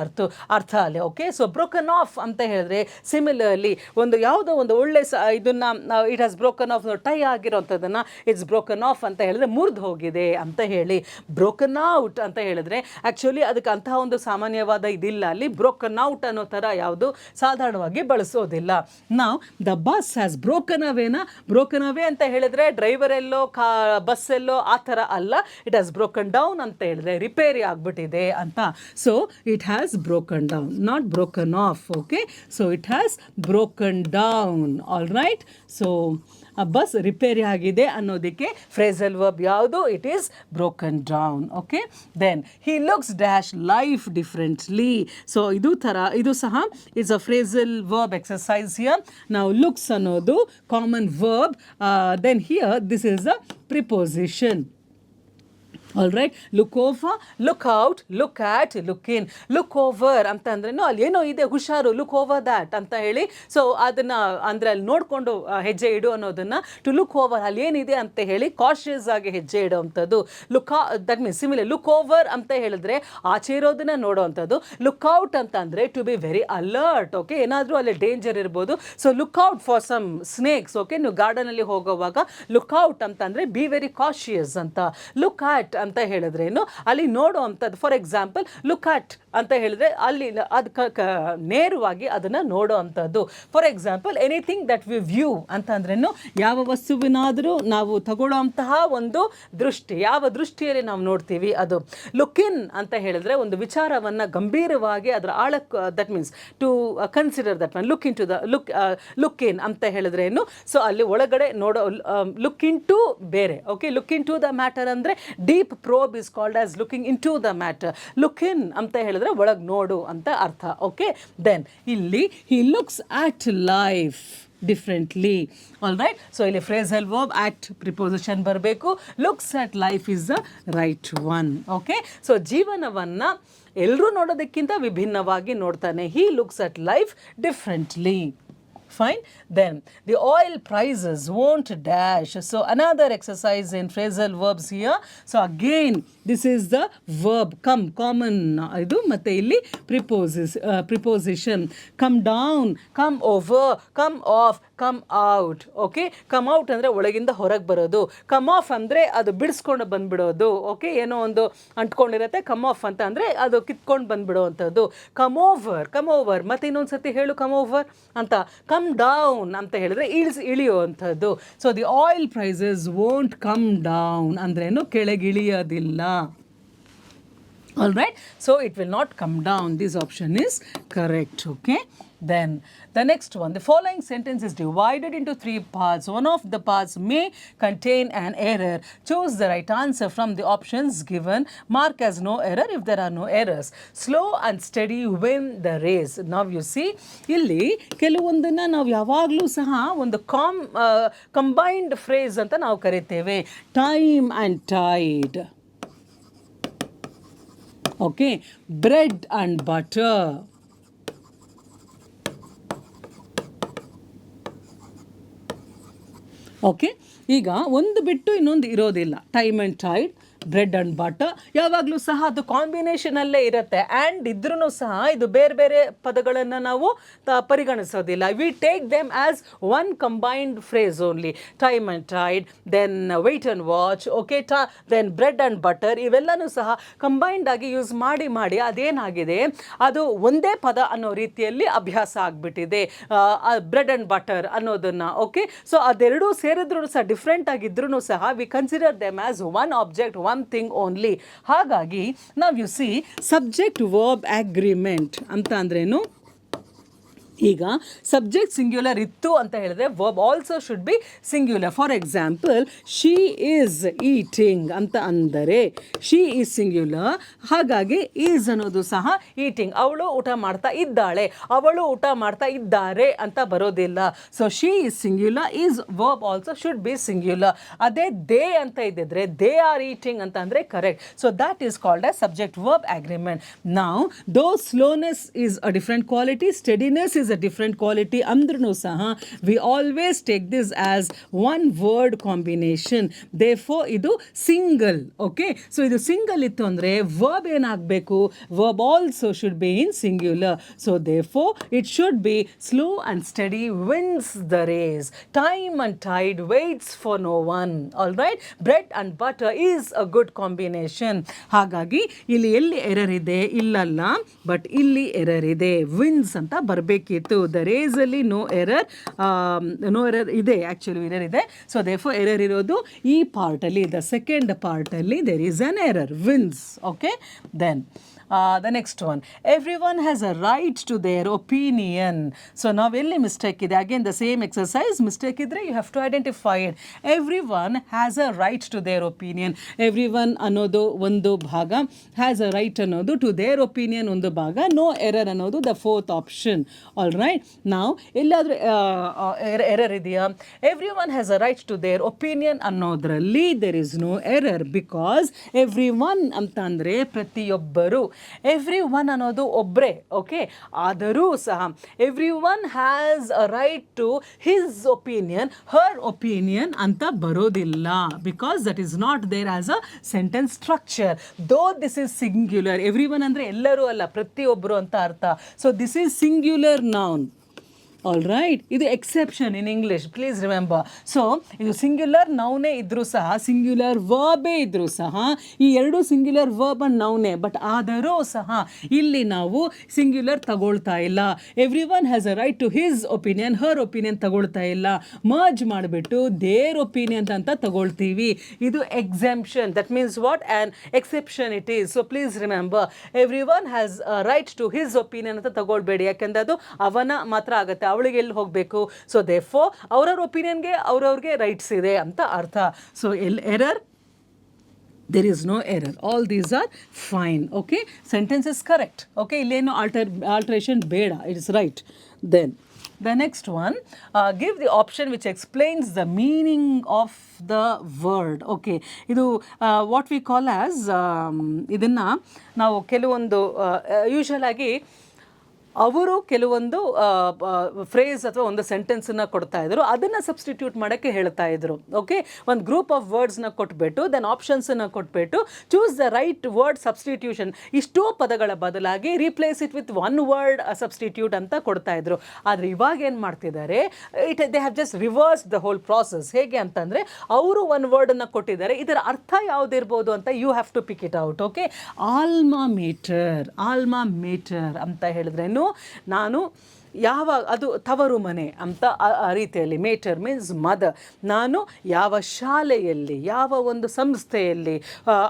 ಅರ್ಥ ಅಲ್ಲಿ. ಓಕೆ, ಸೊ ಬ್ರೋಕನ್ ಆಫ್ ಅಂತ ಹೇಳಿದ್ರೆ ಸಿಮಿಲರ್ಲಿ ಒಂದು ಯಾವುದೋ ಒಂದು ಒಳ್ಳೆ ಇದನ್ನ it has broken off, tie ಆಗಿರೋಂಥದ್ದನ್ನು ಇಟ್ಸ್ ಬ್ರೋಕನ್ ಆಫ್ ಅಂತ ಹೇಳಿದ್ರೆ ಮುರಿದು ಹೋಗಿದೆ ಅಂತ ಹೇಳಿ. ಬ್ರೋಕನ್ ಔಟ್ ಅಂತ ಹೇಳಿದ್ರೆ ಆ್ಯಕ್ಚುಲಿ ಅದಕ್ಕೆ ಅಂತಹ ಒಂದು ಸಾಮಾನ್ಯವಾದ ಇದಿಲ್ಲ ಅಲ್ಲಿ. ಬ್ರೋಕನ್ ಔಟ್ ಅನ್ನೋ ಥರ ಯಾವುದು ಸಾಧಾರಣವಾಗಿ ಬಳಸೋದಿಲ್ಲ. ನಾವು ದ ಬಸ್ ಹ್ಯಾಸ್ ಬ್ರೋಕನ್ ಅವೇನ, ಬ್ರೋಕನ್ ಅವೇ ಅಂತ ಹೇಳಿದ್ರೆ ಡ್ರೈವರ್ ಎಲ್ಲೋ ಬಸ್ ಎಲ್ಲೋ ಆ ಥರ ಅಲ್ಲ. ಇಟ್ ಹ್ಯಾಸ್ ಬ್ರೋಕನ್ ಡೌನ್ ಅಂತ ಹೇಳಿದ್ರೆ ರಿಪೇರಿ ಆಗಿಬಿಟ್ಟಿದೆ ಅಂತ. So it has broken down, not broken off. Okay, so it has broken down. All right, so bus repair ಆಗಿದೆ ಅನ್ನೋದಕ್ಕೆ ಫ್ರೇಸಲ್ ವರ್ಬ್ ಯಾವುದು, it is broken down. Okay, then he looks dash life differently. So ಇದು ಸಹ is a phrasal verb exercise here. ನಾವು looks ಅನ್ನೋದು common verb, then here this is a preposition. All right, look over, look out, look at, look in. Look over ಅಂತ ಅಂದ್ರೇನು ಅಲ್ಲಿ ಏನೋ ಇದೆ, ಹುಷಾರು, ಲುಕ್ ಓವರ್ ದ್ಯಾಟ್ ಅಂತ ಹೇಳಿ. ಸೊ ಅದನ್ನು ಅಂದರೆ ಅಲ್ಲಿ ನೋಡಿಕೊಂಡು ಹೆಜ್ಜೆ ಇಡು ಅನ್ನೋದನ್ನು, ಟು ಲುಕ್ ಓವರ್ ಅಲ್ಲಿ ಏನಿದೆ ಅಂತ ಹೇಳಿ ಕಾಶಿಯಸ್ ಆಗಿ ಹೆಜ್ಜೆ ಇಡೋವಂಥದ್ದು. That means similar, look over ಅಂತ ಹೇಳಿದ್ರೆ ಆಚೆ ಇರೋದನ್ನ ನೋಡೋವಂಥದ್ದು. ಲುಕ್ ಔಟ್ ಅಂತ ಅಂದರೆ to be very alert. Okay, ಏನಾದರೂ ಅಲ್ಲಿ ಡೇಂಜರ್ ಇರ್ಬೋದು. So look out for some snakes. Okay, ನೀವು ಗಾರ್ಡನಲ್ಲಿ ಹೋಗೋವಾಗ ಲುಕ್ ಔಟ್ ಅಂತ ಅಂದರೆ ಬಿ ವೆರಿ ಕಾಶಿಯಸ್ ಅಂತ. ಲುಕ್ ಆಟ್ ಅಂತ ಹೇಳಿದ್ರೇನು ಅಲ್ಲಿ ನೋಡೋ ಅಂಥದ್ದು. ಫಾರ್ ಎಕ್ಸಾಂಪಲ್, ಲುಕ್ ಅಟ್ ಅಂತ ಹೇಳಿದ್ರೆ ಅಲ್ಲಿ ಅದು ನೇರವಾಗಿ ಅದನ್ನು ನೋಡೋ ಅಂಥದ್ದು. For example, anything that we view ಅಂತ ಅಂದ್ರೇನು ಯಾವ ವಸ್ತುವಿನಾದರೂ ನಾವು ತಗೊಳ್ಳೋ ಅಂತಹ ಒಂದು ದೃಷ್ಟಿ, ಯಾವ ದೃಷ್ಟಿಯಲ್ಲಿ ನಾವು ನೋಡ್ತೀವಿ ಅದು. ಲುಕ್ ಇನ್ ಅಂತ ಹೇಳಿದ್ರೆ ಒಂದು ವಿಚಾರವನ್ನು ಗಂಭೀರವಾಗಿ ಅದರ ಆಳಕ್ಕೆ, that means to consider that one. Look in to the look in ಅಂತ ಹೇಳಿದ್ರೇನು, ಸೊ ಅಲ್ಲಿ ಒಳಗಡೆ ನೋಡೋ. ಲುಕ್ ಇನ್ ಟು ಬೇರೆ. Okay, look in to the matter ಅಂದರೆ deep probe is called as looking into the matter. Look in ಅಂತ ಹೇಳಿದ್ರೆ ಒಳಗೆ ನೋಡು ಅಂತ ಅರ್ಥ. ಓಕೆ, ದೆನ್ ಇಲ್ಲಿ he looks at life differently. All right, so ಇಲ್ಲಿ phrasal verb at preposition ಬರಬೇಕು. looks at life is the right one. Okay, so ಜೀವನವನ್ನ ಎಲ್ಲರೂ ನೋಡೋದಕ್ಕಿಂತ ವಿಭಿನ್ನವಾಗಿ ನೋಡ್ತಾನೆ. he looks at life differently. Fine, then the oil prices won't dash. So another exercise in phrasal verbs here. So again this is the verb come, common idu matte illi preposition. Come down, come over, come off, come out. Okay, come out ಅಂದ್ರೆ ಒಳಗಿಂದ ಹೊರಗೆ ಬರೋದು. come off ಅಂದರೆ ಅದು ಬಿಡಿಸ್ಕೊಂಡು ಬಂದ್ಬಿಡೋದು. Okay, ಏನೋ ಒಂದು ಅಂಟ್ಕೊಂಡಿರುತ್ತೆ. come off ಅಂತ ಅಂದರೆ ಅದು ಕಿತ್ಕೊಂಡು ಬಂದ್ಬಿಡೋವಂಥದ್ದು. come over ಮತ್ತೆ ಇನ್ನೊಂದು ಸತಿ ಹೇಳು come over ಅಂತ. come down ಅಂತ ಹೇಳಿದ್ರೆ ಇಳಿಯುವಂಥದ್ದು. So the oil prices won't come down ಅಂದ್ರೇನು ಕೆಳಗಿಳಿಯೋದಿಲ್ಲ. All right, so it will not come down. This option is correct. Okay, then the next one, the following sentence is divided into 3 parts. One of the parts may contain an error. Choose the right answer from the options given. Mark as no error if there are no errors. Slow and steady win the race. Now you see ಇಲ್ಲಿ ಕೆಲವೊಂದನ್ನು ನಾವು ಯಾವಾಗಲೂ ಸಹ ಒಂದು combined phrase ಅಂತ ನಾವು ಕರಿತೇವೆ. Time and tide. Okay, bread and butter. Okay, ಈಗ ಒಂದು ಬಿಟ್ಟು ಇನ್ನೊಂದು ಇರೋದಿಲ್ಲ. Time and tide, bread and butter ಯಾವಾಗಲೂ ಸಹ ಅದು ಕಾಂಬಿನೇಷನಲ್ಲೇ ಇರುತ್ತೆ. ಆ್ಯಂಡ್ ಇದ್ರೂ ಸಹ ಇದು ಬೇರೆ ಬೇರೆ ಪದಗಳನ್ನು ನಾವು ಪರಿಗಣಿಸೋದಿಲ್ಲ. We take them as one combined phrase only. Time and tide, then wait and watch, okay, then bread and butter, ಇವೆಲ್ಲನೂ ಸಹ ಕಂಬೈನ್ಡ್ ಆಗಿ ಯೂಸ್ ಮಾಡಿ ಮಾಡಿ ಅದೇನಾಗಿದೆ, ಅದು ಒಂದೇ ಪದ ಅನ್ನೋ ರೀತಿಯಲ್ಲಿ ಅಭ್ಯಾಸ ಆಗಿಬಿಟ್ಟಿದೆ ಬ್ರೆಡ್ ಆ್ಯಂಡ್ ಬಟರ್ ಅನ್ನೋದನ್ನು. ಓಕೆ, ಸೊ ಅದೆರಡೂ ಸೇರಿದ್ರೂ ಸಹ ಡಿಫ್ರೆಂಟ್ ಆಗಿದ್ರೂ ಸಹ we consider them as one object, one thing only. ಹಾಗಾಗಿ ನಾವು you C subject verb agreement ಅಂತ ಅಂದ್ರೇನು, ಈಗ ಸಬ್ಜೆಕ್ಟ್ ಸಿಂಗ್ಯುಲರ್ ಇತ್ತು ಅಂತ ಹೇಳಿದ್ರೆ verb also should be singular. For example, she is eating ಅಂತ ಅಂದರೆ ಶಿ ಈಸ್ ಸಿಂಗ್ಯುಲರ್, ಹಾಗಾಗಿ ಈಸ್ ಅನ್ನೋದು ಸಹ ಈಟಿಂಗ್. ಅವಳು ಊಟ ಮಾಡ್ತಾ ಇದ್ದಾಳೆ, ಅವಳು ಊಟ ಮಾಡ್ತಾ ಇದ್ದಾರೆ ಅಂತ ಬರೋದಿಲ್ಲ. So she is singular, is verb also should be singular. ಅದೇ ದೇ ಅಂತ ಇದ್ದಿದ್ರೆ ದೇ ಆರ್ ಈಟಿಂಗ್ ಅಂತ ಅಂದರೆ correct. So that is called as subject verb agreement. ನಾವು though slowness is a different quality, steadiness is a different quality ಅಂದ್ರೂ ಸಹ we always take this as one word combination. therefore ಇದು single. Okay, so ಇದು single ಇತ್ತು ಅಂದರೆ verb ಏನಾಗಬೇಕು, verb also should be in singular. so therefore it should be slow and steady wins the race, time and tide waits for no one. all right, bread and butter is a good combination. ಹಾಗಾಗಿ ಇಲ್ಲಿ ಎಲ್ಲಿ error ಇದೆ, ಇಲ್ಲಲ್ಲ, but ಇಲ್ಲಿ error ಇದೆ. Wins ಅಂತ ಬರಬೇಕಿತ್ತು. The ರೇಸಲ್ಲಿ ನೋ ಎರರ್, ನೋ ಎರರ್ ಇದೆ, ಆ್ಯಕ್ಚುಲಿ ಎರರ್ ಇದೆ. ಸೊ ದೇರ್ಫೋರ್ ಎರರ್ ಇರೋದು ಈ ಪಾರ್ಟಲ್ಲಿ, ದ ಸೆಕೆಂಡ್ ಪಾರ್ಟಲ್ಲಿ there is an error, wins. Okay, then the next one, everyone has a right to their opinion. so ನಾವೆಲ್ಲಿ ಮಿಸ್ಟೇಕ್ ಇದೆ, again the same exercise. Mistake ಇದ್ದರೆ you have to identify it. Everyone has a right to their opinion. Everyone ಅನ್ನೋದು ಒಂದು ಭಾಗ, has a right ಅನ್ನೋದು to their opinion ಒಂದು ಭಾಗ, no error ಅನ್ನೋದು the fourth option. All right, ನಾವು ಎಲ್ಲಾದರೂ ಎರರ್ ಇದೆಯಾ? Everyone has a right to their opinion ಅನ್ನೋದರಲ್ಲಿ there is no error, because everyone ಅಂತ ಅಂದರೆ ಪ್ರತಿಯೊಬ್ಬರು. ಎವ್ರಿ ಒನ್ ಅನ್ನೋದು ಒಬ್ಬರೇ. ಓಕೆ, ಆದರೂ ಸಹ every one has a right to his opinion, her opinion ಅಂತ ಬರೋದಿಲ್ಲ, because that is not there as a sentence structure. Though this is singular, every one ಅಂದರೆ ಎಲ್ಲರೂ ಅಲ್ಲ, ಪ್ರತಿಯೊಬ್ಬರು ಅಂತ ಅರ್ಥ. So this is singular noun. All right, ಇದು exception in English, please remember. So ಇದು ಸಿಂಗ್ಯುಲರ್ ನೌನೇ ಇದ್ದರೂ ಸಹ, ಸಿಂಗ್ಯುಲರ್ ವರ್ಬೇ ಇದ್ದರೂ ಸಹ, ಈ ಎರಡು ಸಿಂಗ್ಯುಲರ್ ವರ್ಬ್ ಅಂಡ್ ನೌನೇ, ಬಟ್ ಆದರೂ ಸಹ ಇಲ್ಲಿ ನಾವು ಸಿಂಗ್ಯುಲರ್ ತಗೊಳ್ತಾ ಇಲ್ಲ. Every one has a right to his opinion, her opinion ತಗೊಳ್ತಾ ಇಲ್ಲ, ಮರ್ಜ್ ಮಾಡಿಬಿಟ್ಟು ದೇರ್ ಒಪಿನಿಯನ್ ಅಂತ ತಗೊಳ್ತೀವಿ. ಇದು exemption. That means what? An exception it is. So please remember, every one has right to his opinion ಅಂತ ತಗೊಳ್ಬೇಡಿ, ಯಾಕೆಂದರೆ ಅದು ಅವನ ಮಾತ್ರ ಆಗುತ್ತೆ, ಅವಳಿಗೆ ಎಲ್ಲಿ ಹೋಗಬೇಕು. ಸೊ ದೇರ್ಫೋರ್ ಅವ್ರವ್ರ ಒಪಿನಿಯನ್ಗೆ ಅವ್ರವ್ರಿಗೆ ರೈಟ್ಸ್ ಇದೆ ಅಂತ ಅರ್ಥ. So error, there is no error, all these are fine. okay, sentence is correct. okay, illeno alteration beda, it is right. Then the next one, give the option which explains the meaning of the word. okay, ಇದು what we call as ಇದನ್ನು ನಾವು ಕೆಲವೊಂದು usual ಆಗಿ ಅವರು ಕೆಲವೊಂದು phrase ಅಥವಾ ಒಂದು ಸೆಂಟೆನ್ಸನ್ನು ಕೊಡ್ತಾ ಇದ್ರು, ಅದನ್ನು ಸಬ್ಸ್ಟಿಟ್ಯೂಟ್ ಮಾಡೋಕ್ಕೆ ಹೇಳ್ತಾ ಇದ್ರು. ಓಕೆ, ಒಂದು ಗ್ರೂಪ್ ಆಫ್ ವರ್ಡ್ಸ್ನ ಕೊಟ್ಬಿಟ್ಟು ದೆನ್ ಆಪ್ಷನ್ಸನ್ನು ಕೊಟ್ಬಿಟ್ಟು choose the right word substitution, ಇಷ್ಟೋ ಪದಗಳ ಬದಲಾಗಿ replace it with one word substitute ಅಂತ ಕೊಡ್ತಾ ಇದ್ರು. ಆದರೆ ಇವಾಗ ಏನು ಮಾಡ್ತಿದ್ದಾರೆ, they have just reverse the whole process. ಹೇಗೆ ಅಂತಂದರೆ, ಅವರು ಒಂದು ವರ್ಡನ್ನು ಕೊಟ್ಟಿದ್ದಾರೆ, ಇದರ ಅರ್ಥ ಯಾವುದಿರ್ಬೋದು ಅಂತ you have to pick it out. Okay, alma mater ಅಂತ ಹೇಳಿದ್ರೇನು, ನಾನು ಯಾವಾಗ ಅದು ತವರು ಮನೆ ಅಂತ ಆ ರೀತಿಯಲ್ಲಿ, ಮೇಟರ್ ಮೀನ್ಸ್ ಮದರ್. ನಾನು ಯಾವ ಶಾಲೆಯಲ್ಲಿ, ಯಾವ ಒಂದು ಸಂಸ್ಥೆಯಲ್ಲಿ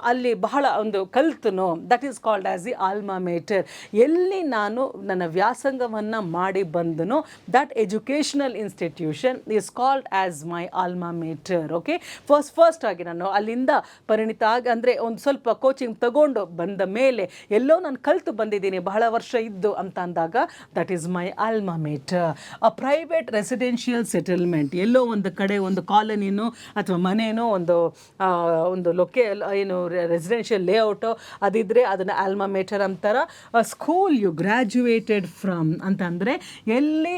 ಅಲ್ಲಿ ಬಹಳ ಒಂದು ಕಲ್ತನೋ, that is called as the alma mater. ಎಲ್ಲಿ ನಾನು ನನ್ನ ವ್ಯಾಸಂಗವನ್ನು ಮಾಡಿ ಬಂದನೋ, that educational institution is called as my alma mater. Okay, first ಆಗಿ ನಾನು ಅಲ್ಲಿಂದ ಪರಿಣಿತ ಆಗಿ, ಅಂದರೆ ಒಂದು ಸ್ವಲ್ಪ ಕೋಚಿಂಗ್ ತಗೊಂಡು ಬಂದ ಮೇಲೆ ಎಲ್ಲೋ ನಾನು ಕಲ್ತು ಬಂದಿದ್ದೀನಿ ಬಹಳ ವರ್ಷ ಇದ್ದು ಅಂತ ಅಂದಾಗ, that is my alma mater. A private residential settlement, ಎಲ್ಲೋ ಒಂದು ಕಡೆ ಒಂದು ಕಾಲೋನಿನೋ ಅಥವಾ ಮನೇನೋ ಒಂದು ಏನು ರೆಸಿಡೆನ್ಷಿಯಲ್ ಲೇಔಟು ಅದಿದ್ರೆ ಅದನ್ನು ಆಲ್ಮಾ ಮೇಟರ್ ಅಂತಾರ. ಸ್ಕೂಲ್ ಯು ಗ್ರ್ಯಾಜುಯೇಟೆಡ್ ಫ್ರಮ್ ಅಂತಂದರೆ ಎಲ್ಲಿ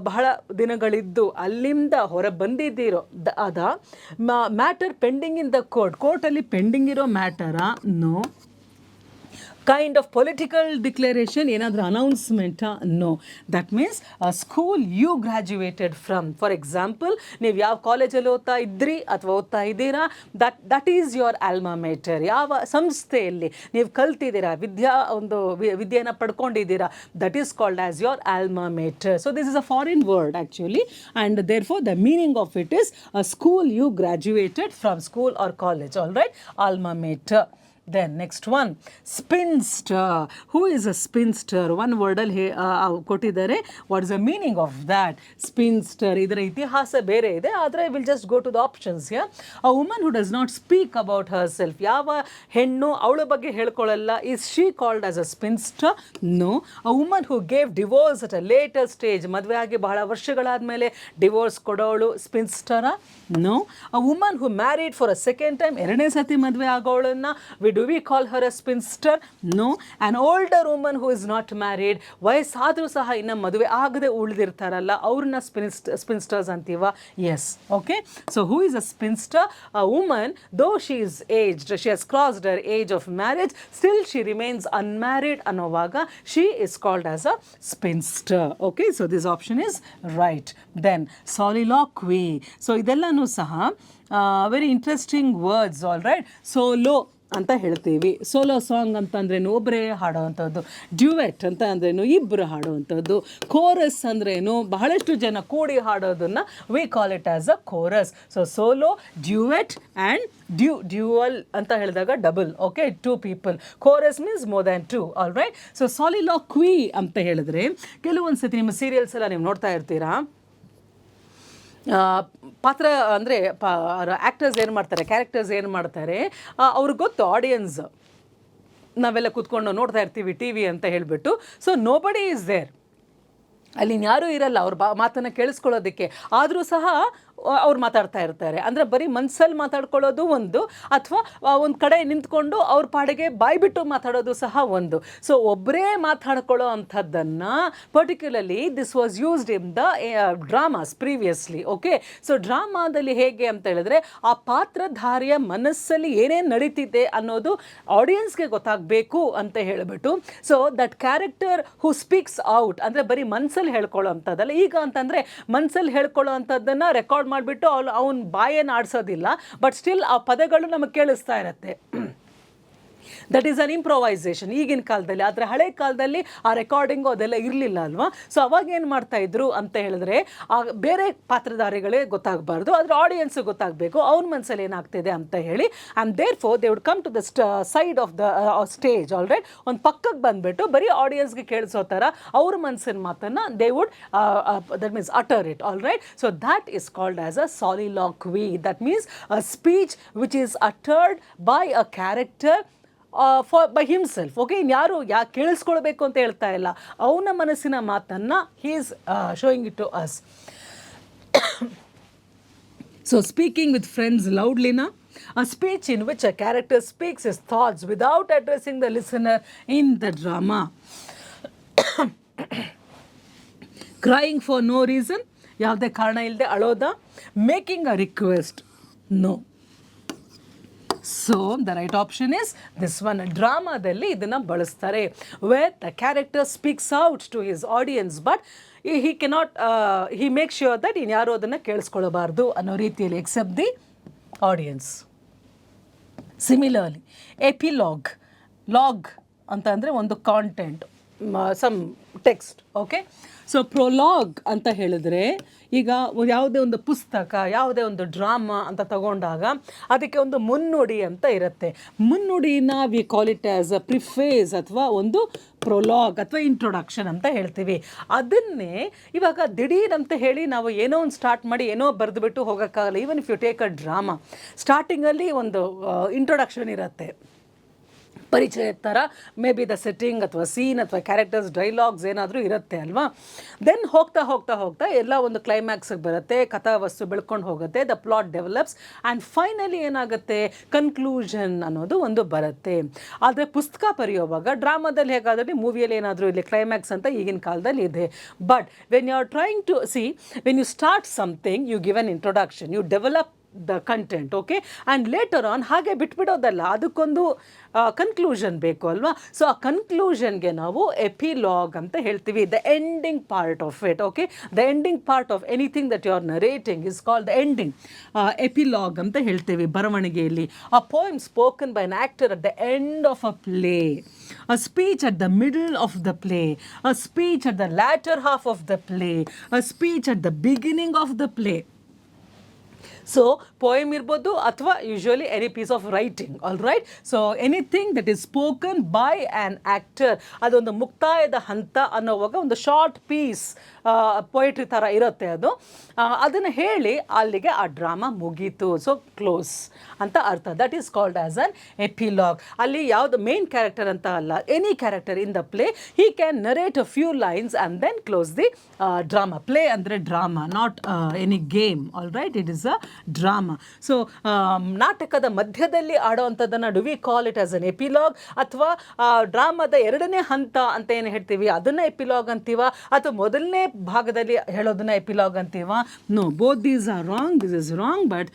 ಬಹಳ ದಿನಗಳಿದ್ದು ಅಲ್ಲಿಂದ ಹೊರ ಬಂದಿದ್ದೀರೋ ಅದ. ಮ್ಯಾಟರ್ ಪೆಂಡಿಂಗ್ ಇನ್ ದ ಕೋರ್ಟಲ್ಲಿ ಪೆಂಡಿಂಗ್ ಇರೋ ಮ್ಯಾಟರಾ? No. Kind of political declaration, ಏನಾದರೂ ಅನೌನ್ಸ್ಮೆಂಟಾ? No. That means school you graduated from. For example, ನೀವು ಯಾವ ಕಾಲೇಜಲ್ಲಿ ಓದ್ತಾ ಇದ್ರಿ ಅಥವಾ ಓದ್ತಾ ಇದ್ದೀರಾ, that is your alma mater. ಯಾವ ಸಂಸ್ಥೆಯಲ್ಲಿ ನೀವು ಕಲ್ತಿದ್ದೀರಾ, ವಿದ್ಯೆಯನ್ನು ಪಡ್ಕೊಂಡಿದ್ದೀರಾ, that is called as your alma mater. So this is a foreign word actually, and therefore the meaning of it is a school you graduated from, school or college. All right, alma mater. Then next one, spinster. Who is a spinster? One word ಅಲ್ಲಿ ಕೊಟ್ಟಿದ್ದಾರೆ. What is the meaning of that? Spinster. ಇದರ ಇತಿಹಾಸ ಬೇರೆ ಇದೆ, ಆದರೆ will just go to the options here. A woman who does not speak about herself. ಯಾವ ಹೆಣ್ಣು ಅವಳ ಬಗ್ಗೆ ಹೇಳ್ಕೊಳ್ಳಲ್ಲ, is she called as a spinster? No. A woman who gave divorce at a later stage. ಮದುವೆ ಆಗಿ ಬಹಳ ವರ್ಷಗಳಾದಮೇಲೆ divorce ಕೊಡೋಳು ಸ್ಪಿನ್ಸ್ಟರ? No. A woman who married for a second time, ಎರಡನೇ ಸತಿ ಮದುವೆ ಆಗೋಳನ್ನ do we call her a spinster? No. An older woman who is not married, ವಯಸ್ಸಾದರೂ ಸಹ ಇನ್ನು ಮದುವೆ ಆಗದೆ ಉಳಿದಿರ್ತಾರಲ್ಲ ಅವ್ರನ್ನ ಸ್ಪಿನ್ಸ್ಟರ್ಸ್ ಅಂತೀವ? Yes. Okay. So who is a spinster? A woman, though she is aged, she has crossed her age of marriage, still she remains unmarried ಅನ್ನೋವಾಗ she is called as a spinster. Okay, so this option is right. Then soliloquy. So ಇದೆಲ್ಲನೂ ಸಹ very interesting words. All right. Solo ಅಂತ ಹೇಳ್ತೀವಿ. Solo song ಅಂತಂದ್ರೇನು? ಒಬ್ಬರೇ ಹಾಡೋವಂಥದ್ದು. ಡ್ಯುವೆಟ್ ಅಂತ ಅಂದ್ರೇನು? ಇಬ್ಬರು ಹಾಡುವಂಥದ್ದು. Chorus ಅಂದ್ರೇನು? ಬಹಳಷ್ಟು ಜನ ಕೂಡಿ ಹಾಡೋದನ್ನು we call it as a chorus. So solo, duet and duel ಅಂತ ಹೇಳಿದಾಗ double. Okay, 2 people. Chorus means more than 2. All right. So soliloquy ಅಂತ ಹೇಳಿದ್ರೆ, ಕೆಲವೊಂದು ಸತಿ ನಿಮ್ಮ ಸೀರಿಯಲ್ಸ್ ಎಲ್ಲ ನೀವು ನೋಡ್ತಾ ಇರ್ತೀರಾ, ಪಾತ್ರ ಅಂದರೆ ಆ್ಯಕ್ಟರ್ಸ್ ಏನು ಮಾಡ್ತಾರೆ, ಕ್ಯಾರೆಕ್ಟರ್ಸ್ ಏನು ಮಾಡ್ತಾರೆ, ಅವ್ರಿಗೆ ಗೊತ್ತು ಆಡಿಯನ್ಸ್, ನಾವೆಲ್ಲ ಕೂತ್ಕೊಂಡು ನೋಡ್ತಾ ಇರ್ತೀವಿ ಟಿ ವಿ ಅಂತ ಹೇಳಿಬಿಟ್ಟು. ಸೊ ನೋಬಡಿ ಈಸ್ ದೇರ್, ಅಲ್ಲಿ ಯಾರೂ ಇರಲ್ಲ ಅವ್ರ ಮಾತನ್ನು ಕೇಳಿಸ್ಕೊಳ್ಳೋದಕ್ಕೆ, ಆದರೂ ಸಹ ಅವ್ರು ಮಾತಾಡ್ತಾ ಇರ್ತಾರೆ. ಅಂದರೆ ಬರೀ ಮನಸ್ಸಲ್ಲಿ ಮಾತಾಡ್ಕೊಳ್ಳೋದು ಒಂದು, ಅಥವಾ ಒಂದು ಕಡೆ ನಿಂತ್ಕೊಂಡು ಅವ್ರ ಪಾಡಿಗೆ ಬಾಯ್ಬಿಟ್ಟು ಮಾತಾಡೋದು ಸಹ ಒಂದು. ಸೊ ಒಬ್ಬರೇ ಮಾತಾಡ್ಕೊಳ್ಳೋ ಅಂಥದ್ದನ್ನು particularly this was used in the dramas previously. Okay. So ಡ್ರಾಮಾದಲ್ಲಿ ಹೇಗೆ ಅಂತ ಹೇಳಿದ್ರೆ, ಆ ಪಾತ್ರಧಾರಿಯ ಮನಸ್ಸಲ್ಲಿ ಏನೇನು ನಡೀತಿದೆ ಅನ್ನೋದು ಆಡಿಯನ್ಸ್ಗೆ ಗೊತ್ತಾಗಬೇಕು ಅಂತ ಹೇಳಿಬಿಟ್ಟು, so that character who speaks out, ಅಂದರೆ ಬರೀ ಮನಸ್ಸಲ್ಲಿ ಹೇಳ್ಕೊಳ್ಳೋ ಅಂಥದ್ದಲ್ಲ. ಈಗ ಅಂತಂದರೆ ಮನಸ್ಸಲ್ಲಿ ಹೇಳ್ಕೊಳ್ಳೋ ಅಂಥದ್ದನ್ನು ರೆಕಾರ್ಡ್ ಮಾಡಿಬಿಟ್ಟು ಅವನ ಬಾಯನ್ನು ಆಡಿಸೋದಿಲ್ಲ, ಬಟ್ ಸ್ಟಿಲ್ ಆ ಪದಗಳು ನಮಗೆ ಕೇಳಿಸ್ತಾ ಇರುತ್ತೆ. ದಟ್ ಈಸ್ ಅನ್ ಇಂಪ್ರೊವೈಸೇಷನ್ ಈಗಿನ ಕಾಲದಲ್ಲಿ. ಆದರೆ ಹಳೆ ಕಾಲದಲ್ಲಿ ಆ ರೆಕಾರ್ಡಿಂಗು ಅದೆಲ್ಲ ಇರಲಿಲ್ಲ ಅಲ್ವಾ. ಸೊ ಅವಾಗ ಏನು ಮಾಡ್ತಾಯಿದ್ರು ಅಂತ ಹೇಳಿದ್ರೆ, ಬೇರೆ ಪಾತ್ರಧಾರಿಗಳೇ ಗೊತ್ತಾಗಬಾರ್ದು, ಆದರೆ ಆಡಿಯನ್ಸಿಗೆ ಗೊತ್ತಾಗಬೇಕು ಅವ್ರ ಮನಸ್ಸಲ್ಲಿ ಏನಾಗ್ತಿದೆ ಅಂತ ಹೇಳಿ. And therefore they would come to the side of the stage. All right. ಒಂದು ಪಕ್ಕಕ್ಕೆ ಬಂದುಬಿಟ್ಟು ಬರೀ ಆಡಿಯನ್ಸ್ಗೆ ಕೇಳಿಸೋ ಥರ ಅವ್ರ ಮನಸ್ಸಿನ ಮಾತನ್ನು they would that means utter it. All right. So that is called as a soliloquy. That means a speech which is uttered by a character by himself. Okay. ಇನ್ಯಾರು ಕೇಳಿಸ್ಕೊಳ್ಬೇಕು ಅಂತ ಹೇಳ್ತಾ ಇಲ್ಲ, ಅವನ ಮನಸ್ಸಿನ ಮಾತನ್ನು he is showing it to us. So speaking with friends ಲೌಡ್ಲಿನ, a speech in which a character speaks his thoughts without addressing the listener in the drama. Crying for no reason, ಯಾವುದೇ ಕಾರಣ ಇಲ್ಲದೆ ಅಳೋದ. Making a request, no. So the right option is this one. ಡ್ರಾಮಾದಲ್ಲಿ ಇದನ್ನು ಬಳಸ್ತಾರೆ, where the character speaks out to his audience, but he cannot, he makes sure that ಇನ್ಯಾರು ಅದನ್ನು ಕೇಳಿಸ್ಕೊಳ್ಬಾರ್ದು ಅನ್ನೋ ರೀತಿಯಲ್ಲಿ, except the audience. Similarly, epilogue. Log ಅಂತ ಅಂದರೆ ಒಂದು content, some text. Okay. So prologue ಅಂತ ಹೇಳಿದ್ರೆ, ಈಗ ಯಾವುದೇ ಒಂದು ಪುಸ್ತಕ, ಯಾವುದೇ ಒಂದು ಡ್ರಾಮಾ ಅಂತ ತಗೊಂಡಾಗ ಅದಕ್ಕೆ ಒಂದು ಮುನ್ನುಡಿ ಅಂತ ಇರುತ್ತೆ. ಮುನ್ನುಡಿನ we call it as a preface ಅಥವಾ ಒಂದು ಪ್ರೊಲಾಗ್ ಅಥವಾ ಇಂಟ್ರೊಡಕ್ಷನ್ ಅಂತ ಹೇಳ್ತೀವಿ. ಅದನ್ನೇ ಇವಾಗ ದಿಢೀರ್ ಅಂತ ಹೇಳಿ ನಾವು ಏನೋ ಒಂದು ಸ್ಟಾರ್ಟ್ ಮಾಡಿ ಏನೋ ಬರೆದುಬಿಟ್ಟು ಹೋಗೋಕ್ಕಾಗಲ್ಲ. Even if you take a drama, ಸ್ಟಾರ್ಟಿಂಗಲ್ಲಿ ಒಂದು ಇಂಟ್ರೊಡಕ್ಷನ್ ಇರುತ್ತೆ, ಪರಿಚಯ ಥರ ಮೇ ಬಿ ದ ಸೆಟ್ಟಿಂಗ್ ಅಥವಾ ಸೀನ್ ಅಥವಾ ಕ್ಯಾರೆಕ್ಟರ್ಸ್ ಡೈಲಾಗ್ಸ್ ಏನಾದರೂ ಇರುತ್ತೆ ಅಲ್ವಾ. ದೆನ್ ಹೋಗ್ತಾ ಹೋಗ್ತಾ ಹೋಗ್ತಾ ಎಲ್ಲ ಒಂದು ಕ್ಲೈಮ್ಯಾಕ್ಸಿಗೆ ಬರುತ್ತೆ, ಕಥಾವಸ್ತು ಬೆಳ್ಕೊಂಡು ಹೋಗುತ್ತೆ, the plot develops and finally ಏನಾಗುತ್ತೆ, ಕನ್ಕ್ಲೂಷನ್ ಅನ್ನೋದು ಒಂದು ಬರುತ್ತೆ. ಆದರೆ ಪುಸ್ತಕ ಬರೆಯುವಾಗ ಡ್ರಾಮಾದಲ್ಲಿ ಹೇಗಾದರೆ ಮೂವಿಯಲ್ಲಿ ಏನಾದರೂ ಇಲ್ಲಿ ಕ್ಲೈಮ್ಯಾಕ್ಸ್ ಅಂತ ಈಗಿನ ಕಾಲದಲ್ಲಿ ಇದೆ. But when you are trying to see, when you start something you give an introduction, you develop the content, okay, and later on ಹಾಗೆ ಬಿಟ್ಬಿಡೋದಲ್ಲ, ಅದಕ್ಕೊಂದು ಕನ್ಕ್ಲೂಷನ್ ಬೇಕು ಅಲ್ವಾ. ಸೊ ಆ ಕನ್ಕ್ಲೂಷನ್ಗೆ ನಾವು ಎಪಿಲಾಗ್ ಅಂತ ಹೇಳ್ತೀವಿ, the ending part of it, okay. The ending part of anything that you are narrating is called the ending, epilogue ಅಂತ ಹೇಳ್ತೀವಿ ಬರವಣಿಗೆಯಲ್ಲಿ. A poem spoken by an actor at the end of a play, a speech at the middle of the play, a speech at the latter half of the play, a speech at the beginning of the play. So poem ಇರ್ಬೋದು ಅಥವಾ usually any piece of writing, all right. So anything that is spoken by an actor, ಅದೊಂದು ಮುಕ್ತಾಯದ ಹಂತ ಅನ್ನೋವಾಗ ಒಂದು short piece poetry ಥರ ಇರುತ್ತೆ ಅದು. ಅದನ್ನು ಹೇಳಿ ಅಲ್ಲಿಗೆ ಆ ಡ್ರಾಮಾ ಮುಗೀತು, ಸೊ ಕ್ಲೋಸ್ ಅಂತ ಅರ್ಥ. That is called as an epilogue. ಅಲ್ಲಿ ಯಾವುದು ಮೇನ್ ಕ್ಯಾರೆಕ್ಟರ್ ಅಂತ ಅಲ್ಲ, any character in the play he can narrate a few lines and then close the drama. Play ಅಂದರೆ drama, not any game, all right. It is a drama. So ನಾಟಕದ ಮಧ್ಯದಲ್ಲಿ ಆಡೋವಂಥದ್ದನ್ನು do we call it as an epilogue, ಅಥವಾ ಡ್ರಾಮಾದ ಎರಡನೇ ಹಂತ ಅಂತ ಏನು ಹೇಳ್ತೀವಿ ಅದನ್ನು ಎಪಿಲಾಗ್ ಅಂತೀವ, ಅಥವಾ ಮೊದಲನೇ ಭಾಗದಲ್ಲಿ ಹೇಳೋದನ್ನ ಎಪಿಲಾಗ್ ಅಂತೀವ? No, both these are wrong. This is wrong, but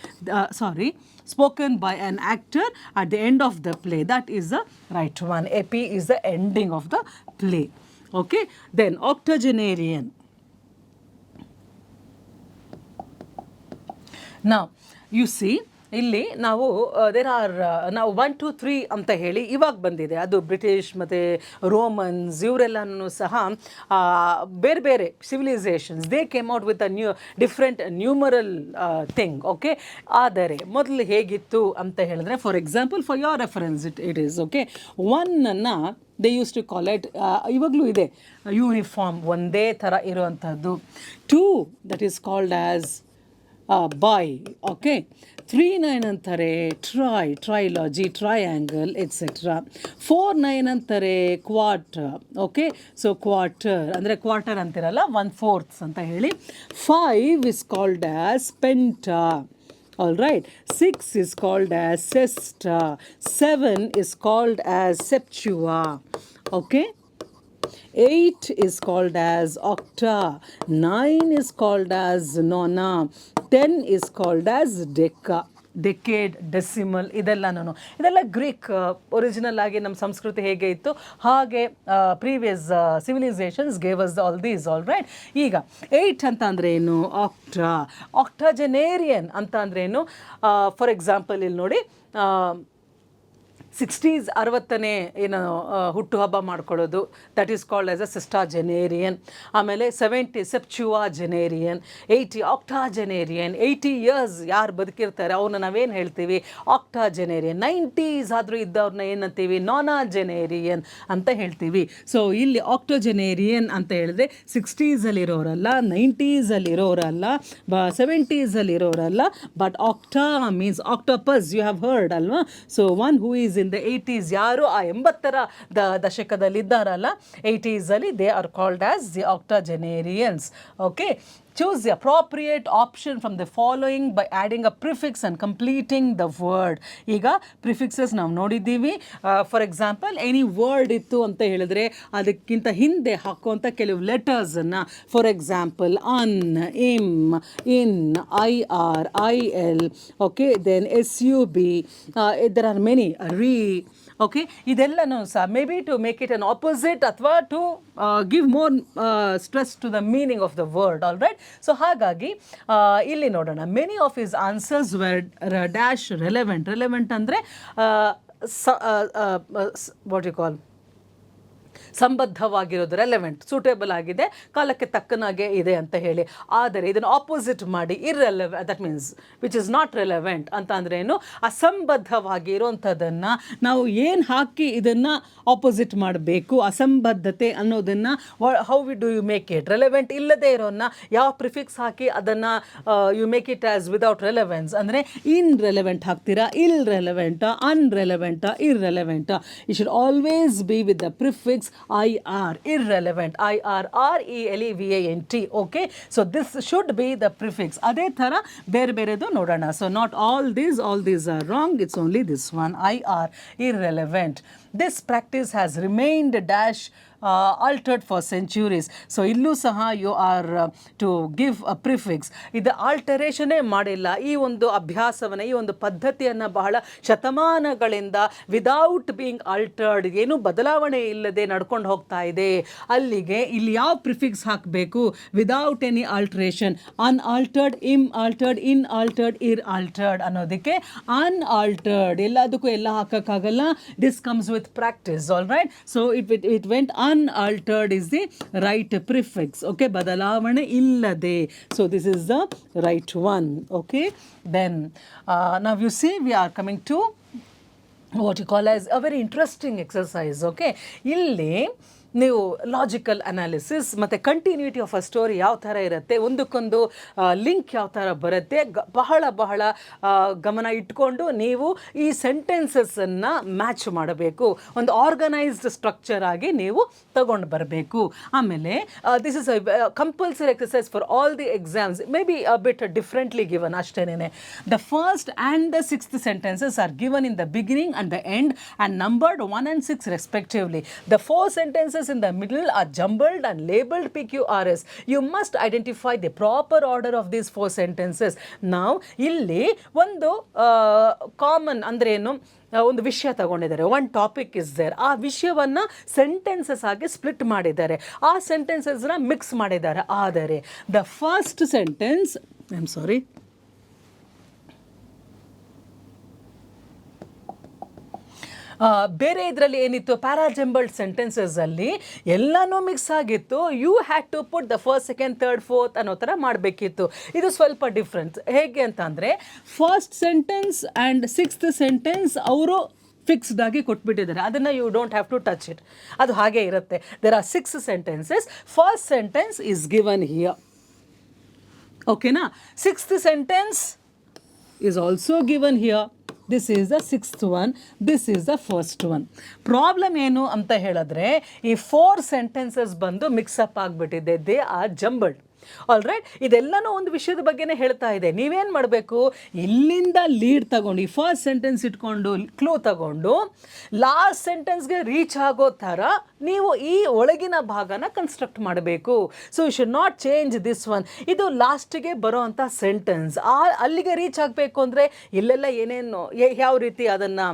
sorry, spoken by an actor at the end of the play, that is the right one. Epi is the ending of the play, okay. Then octogenarian. Now you see ಇಲ್ಲಿ ನಾವು there are ನಾವು 1 2 3 ಅಂತ ಹೇಳಿ ಇವಾಗ ಬಂದಿದೆ, ಅದು British ಮತ್ತು Romans ಇವರೆಲ್ಲನೂ ಸಹ ಬೇರೆ ಬೇರೆ civilisations they came out with a different numeral thing, okay. ಆದರೆ ಮೊದಲು ಹೇಗಿತ್ತು ಅಂತ ಹೇಳಿದ್ರೆ, for example for your reference it is okay, ಒನ್ನನ್ನು they use to call it, ಇವಾಗಲೂ ಇದೆ ಯೂನಿಫಾರ್ಮ್, ಒಂದೇ ಥರ ಇರುವಂಥದ್ದು. 2 that is called as boy, okay. 3 9 ಅಂತಾರೆ ಟ್ರೈ, ಟ್ರೈಲಾಜಿ, ಟ್ರಯಾಂಗಲ್ ಎಕ್ಸೆಟ್ರಾ. 4 9 ಅಂತಾರೆ ಕ್ವಾರ್ಟರ್, ಓಕೆ. ಸೊ ಕ್ವಾರ್ಟರ್ ಅಂದರೆ ಕ್ವಾರ್ಟರ್ ಅಂತಿರಲ್ಲ, 1/4 ಅಂತ ಹೇಳಿ. 5 is called as ಪೆಂಟಾ, all right. 6 is called as sesta. 7 is called as septua, okay. 8 is called as octa. 9 is called as nona. 10 is called as deca. Decade, decimal, ಇದೆಲ್ಲ Greek original ಆಗಿ ನಮ್ಮ ಸಂಸ್ಕೃತಿ ಹೇಗೆ ಇತ್ತು ಹಾಗೆ previous civilisations gave us all these, all right. ಈಗ 8 ಅಂತ ಅಂದರೆ ಏನು? ಆಕ್ಟಾಜೆನೇರಿಯನ್ ಅಂತ ಅಂದ್ರೇನು? ಫಾರ್ ಎಕ್ಸಾಂಪಲ್ ಇಲ್ಲಿ ನೋಡಿ, 60s 60ನೇ ಏನು ಹುಟ್ಟುಹಬ್ಬ ಮಾಡ್ಕೊಳ್ಳೋದು, that is called as a sexagenarian. ಆಮೇಲೆ 70 ಸೆಪ್ಚುವಾಜೆನೇರಿಯನ್, 80 ಆಕ್ಟಾಜೆನೇರಿಯನ್. 80 ಇಯರ್ಸ್ ಯಾರು ಬದುಕಿರ್ತಾರೆ ಅವ್ರನ್ನ ನಾವೇನು ಹೇಳ್ತೀವಿ? ಆಕ್ಟಾಜೆನೇರಿಯನ್. 90s ಆದರೂ ಇದ್ದವ್ರನ್ನ ಏನಂತೀವಿ? ನಾನಾಜೆನೇರಿಯನ್ ಅಂತ ಹೇಳ್ತೀವಿ. ಸೊ ಇಲ್ಲಿ ಆಕ್ಟೋಜೆನೇರಿಯನ್ ಅಂತ ಹೇಳಿದ್ರೆ 60sಲ್ಲಿರೋರಲ್ಲ, 90sಲ್ಲಿರೋರಲ್ಲ, 70sಲ್ಲಿರೋರಲ್ಲ, but octa means octopus, you have heard ಅಲ್ವಾ? So one who is in the 80s, ಯಾರು ಆ 80ರ ದಶಕದಲ್ಲಿ ಇದ್ದಾರಲ್ಲ 80sಲ್ಲಿ, they are called as the octogenarians, okay. Choose the appropriate option from the following by adding a prefix and completing the word. ಈಗ prefixes ನಾವು ನೋಡಿದ್ದೀವಿ. ಫಾರ್ ಎಕ್ಸಾಂಪಲ್ ಎನಿ ವರ್ಡ್ ಇತ್ತು ಅಂತ ಹೇಳಿದ್ರೆ ಅದಕ್ಕಿಂತ ಹಿಂದೆ ಹಾಕುವಂಥ ಕೆಲವು ಲೆಟರ್ಸನ್ನು, for example un, im, in, IR, IL, okay. Then SUB, there are many, re, okay. ಇದೆಲ್ಲನೂ ಸಹ may be to make it an opposite ಅಥವಾ to give more stress to the meaning of the word, all right. So ಹಾಗಾಗಿ ಇಲ್ಲಿ ನೋಡೋಣ, many of his answers were dash relevant. Relevant ಅಂದರೆ what you call ಸಂಬದ್ಧವಾಗಿರೋದು, relevant, suitable ಆಗಿದೆ, ಕಾಲಕ್ಕೆ ತಕ್ಕನಾಗೆ ಇದೆ ಅಂತ ಹೇಳಿ. ಆದರೆ ಇದನ್ನು ಆಪೋಸಿಟ್ ಮಾಡಿ that means which is not relevant ಅಂತ ಅಂದರೆ ಏನು, ಅಸಂಬದ್ಧವಾಗಿ ಇರೋವಂಥದ್ದನ್ನು ನಾವು ಏನು ಹಾಕಿ ಇದನ್ನು ಆಪೋಸಿಟ್ ಮಾಡಬೇಕು, ಅಸಂಬದ್ಧತೆ ಅನ್ನೋದನ್ನು how we do you make it relevant, ಇಲ್ಲದೆ ಇರೋನ್ನ ಯಾವ ಪ್ರಿಫಿಕ್ಸ್ ಹಾಕಿ ಅದನ್ನು you make it as without relevance, ಅಂದರೆ ಇನ್ರೆಲೆವೆಂಟ್ ಹಾಕ್ತೀರಾ, ಇಲ್ರೆಲೆವೆಂಟಾ, ಅನ್ರೆಲೆವೆಂಟಾ, ಇರ್ರೆಲೆವೆಂಟಾ. You should always be with the prefix IR, irrelevant, IRRELEVANT. Okay, so this should be the prefix. ಅದೇ ಥರ ಬೇರೆ ಬೇರೆದು ನೋಡೋಣ. So not all these are wrong, it's only this one, IR, irrelevant. This practice has remained dash altered for centuries. So ಇಲ್ಲೂ ಸಹ you are to give a prefix, ಇದು ಆಲ್ಟರೇಷನ್ನೇ ಮಾಡಿಲ್ಲ. ಈ ಒಂದು ಅಭ್ಯಾಸವನ್ನು, ಈ ಒಂದು ಪದ್ಧತಿಯನ್ನು ಬಹಳ ಶತಮಾನಗಳಿಂದ ವಿದೌಟ್ ಬೀಯಿಂಗ್ ಆಲ್ಟರ್ಡ್, ಏನು ಬದಲಾವಣೆ ಇಲ್ಲದೆ ನಡ್ಕೊಂಡು ಹೋಗ್ತಾ ಇದೆ. ಅಲ್ಲಿಗೆ ಇಲ್ಲಿ ಯಾವ ಪ್ರಿಫಿಕ್ಸ್ ಹಾಕಬೇಕು, without any alteration, unaltered, inaltered, iraltered ಅನ್ನೋದಕ್ಕೆ ಅನ್ಆಲ್ಟರ್ಡ್, ಎಲ್ಲದಕ್ಕೂ ಎಲ್ಲ ಹಾಕೋಕ್ಕಾಗಲ್ಲ. This comes with practice, all right. So it went unaltered is the right prefix. Okay, ಬದಲಾವಣೆ ಇಲ್ಲದೆ. So this is the right one. Okay, then now you see we are coming to what you call as a very interesting exercise. Okay, ಇಲ್ಲಿ ನೀವು logical analysis ಮತ್ತು continuity of a story ಯಾವ ಥರ ಇರುತ್ತೆ, ಒಂದಕ್ಕೊಂದು link ಯಾವ ಥರ ಬರುತ್ತೆ, ಬಹಳ ಬಹಳ ಗಮನ ಇಟ್ಕೊಂಡು ನೀವು ಈ ಸೆಂಟೆನ್ಸಸ್ಸನ್ನು ಮ್ಯಾಚ್ ಮಾಡಬೇಕು, ಒಂದು ಆರ್ಗನೈಸ್ಡ್ ಸ್ಟ್ರಕ್ಚರ್ ಆಗಿ ನೀವು ತಗೊಂಡು ಬರಬೇಕು. ಆಮೇಲೆ this is a compulsory exercise for all the exams, may be a bit differently given ಅಷ್ಟೇನೆ. The first and the sixth sentences are given in the beginning and the end and numbered 1 and 6 respectively. The 4 sentences in the middle are jumbled and labeled PQRS. You must identify the proper order of these 4 sentences. Now ಇಲ್ಲಿ ಒಂದು common ಅಂದ್ರೆ ಏನು, ಒಂದು ವಿಷಯ ತಗೊಂಡಿದ್ದಾರೆ, one topic is there, ಆ ವಿಷಯವನ್ನು sentences ಆಗಿ ಸ್ಪ್ಲಿಟ್ ಮಾಡಿದ್ದಾರೆ, ಆ ಸೆಂಟೆನ್ಸಸ್ನ ಮಿಕ್ಸ್ ಮಾಡಿದ್ದಾರೆ. ಆದರೆ the first sentence, I am sorry, ಬೇರೆ ಇದರಲ್ಲಿ ಏನಿತ್ತು, ಪ್ಯಾರಾಜಂಬಲ್ಡ್ ಸೆಂಟೆನ್ಸಸಲ್ಲಿ ಎಲ್ಲನೂ ಮಿಕ್ಸ್ ಆಗಿತ್ತು. You had to put the first, second, third, fourth ಅನ್ನೋ ಥರ ಮಾಡಬೇಕಿತ್ತು. ಇದು ಸ್ವಲ್ಪ ಡಿಫ್ರೆನ್ಸ್. ಹೇಗೆ ಅಂತಂದರೆ first sentence and sixth sentence ಅವರು ಫಿಕ್ಸ್ಡ್ ಆಗಿ ಕೊಟ್ಬಿಟ್ಟಿದ್ದಾರೆ, ಅದನ್ನು you don't have to touch it, ಅದು ಹಾಗೆ ಇರುತ್ತೆ. There are 6 sentences, first sentence is given here. ಓಕೆನಾ, sixth sentence is also given here. This is the 6th one, this is the first one. Problem ಏನು ಅಂತ ಹೇಳಿದ್ರೆ ಈ 4 sentences ಬಂದು mix up ಆಗಿಬಿಟ್ಟಿದೆ, they are jumbled. All right, ಇದೆಲ್ಲನೂ ಒಂದು ವಿಷಯದ ಬಗ್ಗೆನೇ ಹೇಳ್ತಾ ಇದೆ. ನೀವೇನು ಮಾಡಬೇಕು, ಇಲ್ಲಿಂದ ಲೀಡ್ ತಗೊಂಡು ಈ ಫಸ್ಟ್ ಸೆಂಟೆನ್ಸ್ ಇಟ್ಕೊಂಡು ಕ್ಲೂ ತಗೊಂಡು ಲಾಸ್ಟ್ ಸೆಂಟೆನ್ಸ್ಗೆ ರೀಚ್ ಆಗೋ ಥರ ನೀವು ಈ ಒಳಗಿನ ಭಾಗನ ಕನ್ಸ್ಟ್ರಕ್ಟ್ ಮಾಡಬೇಕು. So you should not change this one. ಇದು ಲಾಸ್ಟಿಗೆ ಬರೋ ಅಂಥ ಸೆಂಟೆನ್ಸ್, ಅಲ್ಲಿಗೆ ರೀಚ್ ಆಗಬೇಕು ಅಂದರೆ ಇಲ್ಲೆಲ್ಲ ಏನೇನು ಯಾವ ರೀತಿ ಅದನ್ನು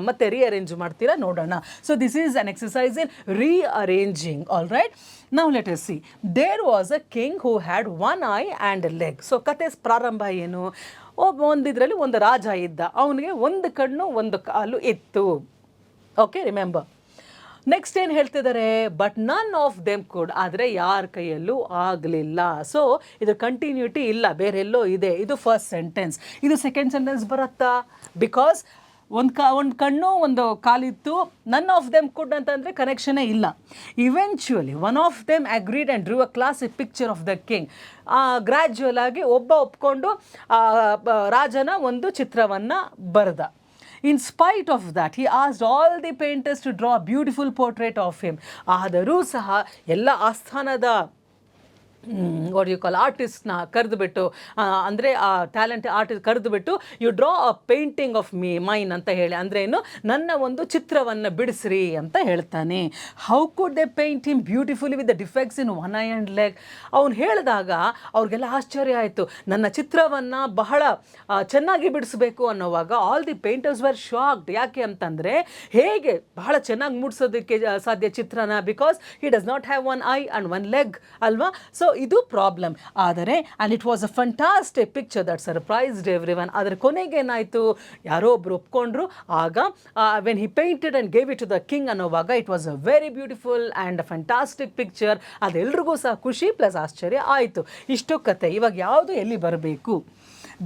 ಮತ್ತೆ ರೀಅರೇಂಜ್ ಮಾಡ್ತೀರಾ ನೋಡೋಣ. So this is an exercise in rearranging. All right, now let us see. There was a king who had one eye and a leg. So ಕತೆ ಪ್ರಾರಂಭ ಏನು, ಒಂದಿದ್ರಲ್ಲಿ ಒಂದು ರಾಜ ಇದ್ದ, ಅವನಿಗೆ ಒಂದು ಕಣ್ಣು ಒಂದು ಕಾಲು ಇತ್ತು. Okay, remember. ನೆಕ್ಸ್ಟ್ ಏನು ಹೇಳ್ತಿದ್ದಾರೆ, but none of them could, ಆದರೆ ಯಾರ ಕೈಯಲ್ಲೂ ಆಗಲಿಲ್ಲ. ಸೊ ಇದು ಕಂಟಿನ್ಯೂಟಿ ಇಲ್ಲ, ಬೇರೆಲ್ಲೋ ಇದೆ. ಇದು ಫಸ್ಟ್ ಸೆಂಟೆನ್ಸ್. ಇದು ಸೆಕೆಂಡ್ ಸೆಂಟೆನ್ಸ್ ಬರುತ್ತಾ, ಬಿಕಾಸ್ ಒಂದು ಕಣ್ಣು ಒಂದು ಕಾಲಿತ್ತು, ನನ್ ಆಫ್ ದೆಮ್ ಕುಡ್ ಅಂತಂದರೆ ಕನೆಕ್ಷನೇ ಇಲ್ಲ. Eventually one of them agreed and drew a classic picture of the king. Gradual ಆಗಿ ಒಬ್ಬ ಒಪ್ಕೊಂಡು ರಾಜನ ಒಂದು ಚಿತ್ರವನ್ನು ಬರೆದ. In spite of that he asked all the painters to draw a beautiful portrait of him. ಆದರೂ ಸಹ ಎಲ್ಲ ಆಸ್ಥಾನದ ವಾಟ್ ಯು ಕಾಲ್ ಆರ್ಟಿಸ್ಟ್ನ ಕರೆದುಬಿಟ್ಟು, ಅಂದರೆ ಆ ಟ್ಯಾಲೆಂಟ್ ಆರ್ಟಿಸ್ಟ್ ಕರೆದುಬಿಟ್ಟು, you draw a painting of mine ಅಂತ ಹೇಳಿ, ಅಂದರೆ ಏನು, ನನ್ನ ಒಂದು ಚಿತ್ರವನ್ನು ಬಿಡಿಸ್ರಿ ಅಂತ ಹೇಳ್ತಾನೆ. How could they paint him beautifully with the defects in one eye and leg. ಅವ್ನು ಹೇಳಿದಾಗ ಅವ್ರಿಗೆಲ್ಲ ಆಶ್ಚರ್ಯ ಆಯಿತು, ನನ್ನ ಚಿತ್ರವನ್ನು ಬಹಳ ಚೆನ್ನಾಗಿ ಬಿಡಿಸ್ಬೇಕು ಅನ್ನೋವಾಗ all the painters were shocked. ಯಾಕೆ ಅಂತಂದರೆ ಹೇಗೆ ಬಹಳ ಚೆನ್ನಾಗಿ ಮೂಡಿಸೋದಕ್ಕೆ ಸಾಧ್ಯ ಚಿತ್ರನ, because he does not have one eye and one leg ಅಲ್ವಾ. ಸೊ ಇದು ಪ್ರಾಬ್ಲಮ್. ಆದರೆ and it was a fantastic picture that surprised every one. ಅದರ ಕೊನೆಗೇನಾಯಿತು, ಯಾರೋ ಒಬ್ರು ಒಪ್ಕೊಂಡ್ರು. ಆಗ when he painted and gave it to the king ಅನ್ನೋವಾಗ it was a very beautiful and a fantastic picture. ಅದೆಲ್ರಿಗೂ ಸಹ ಖುಷಿ ಪ್ಲಸ್ ಆಶ್ಚರ್ಯ ಆಯಿತು. ಇಷ್ಟು ಕತೆ. ಇವಾಗ ಯಾವುದು ಎಲ್ಲಿ ಬರಬೇಕು?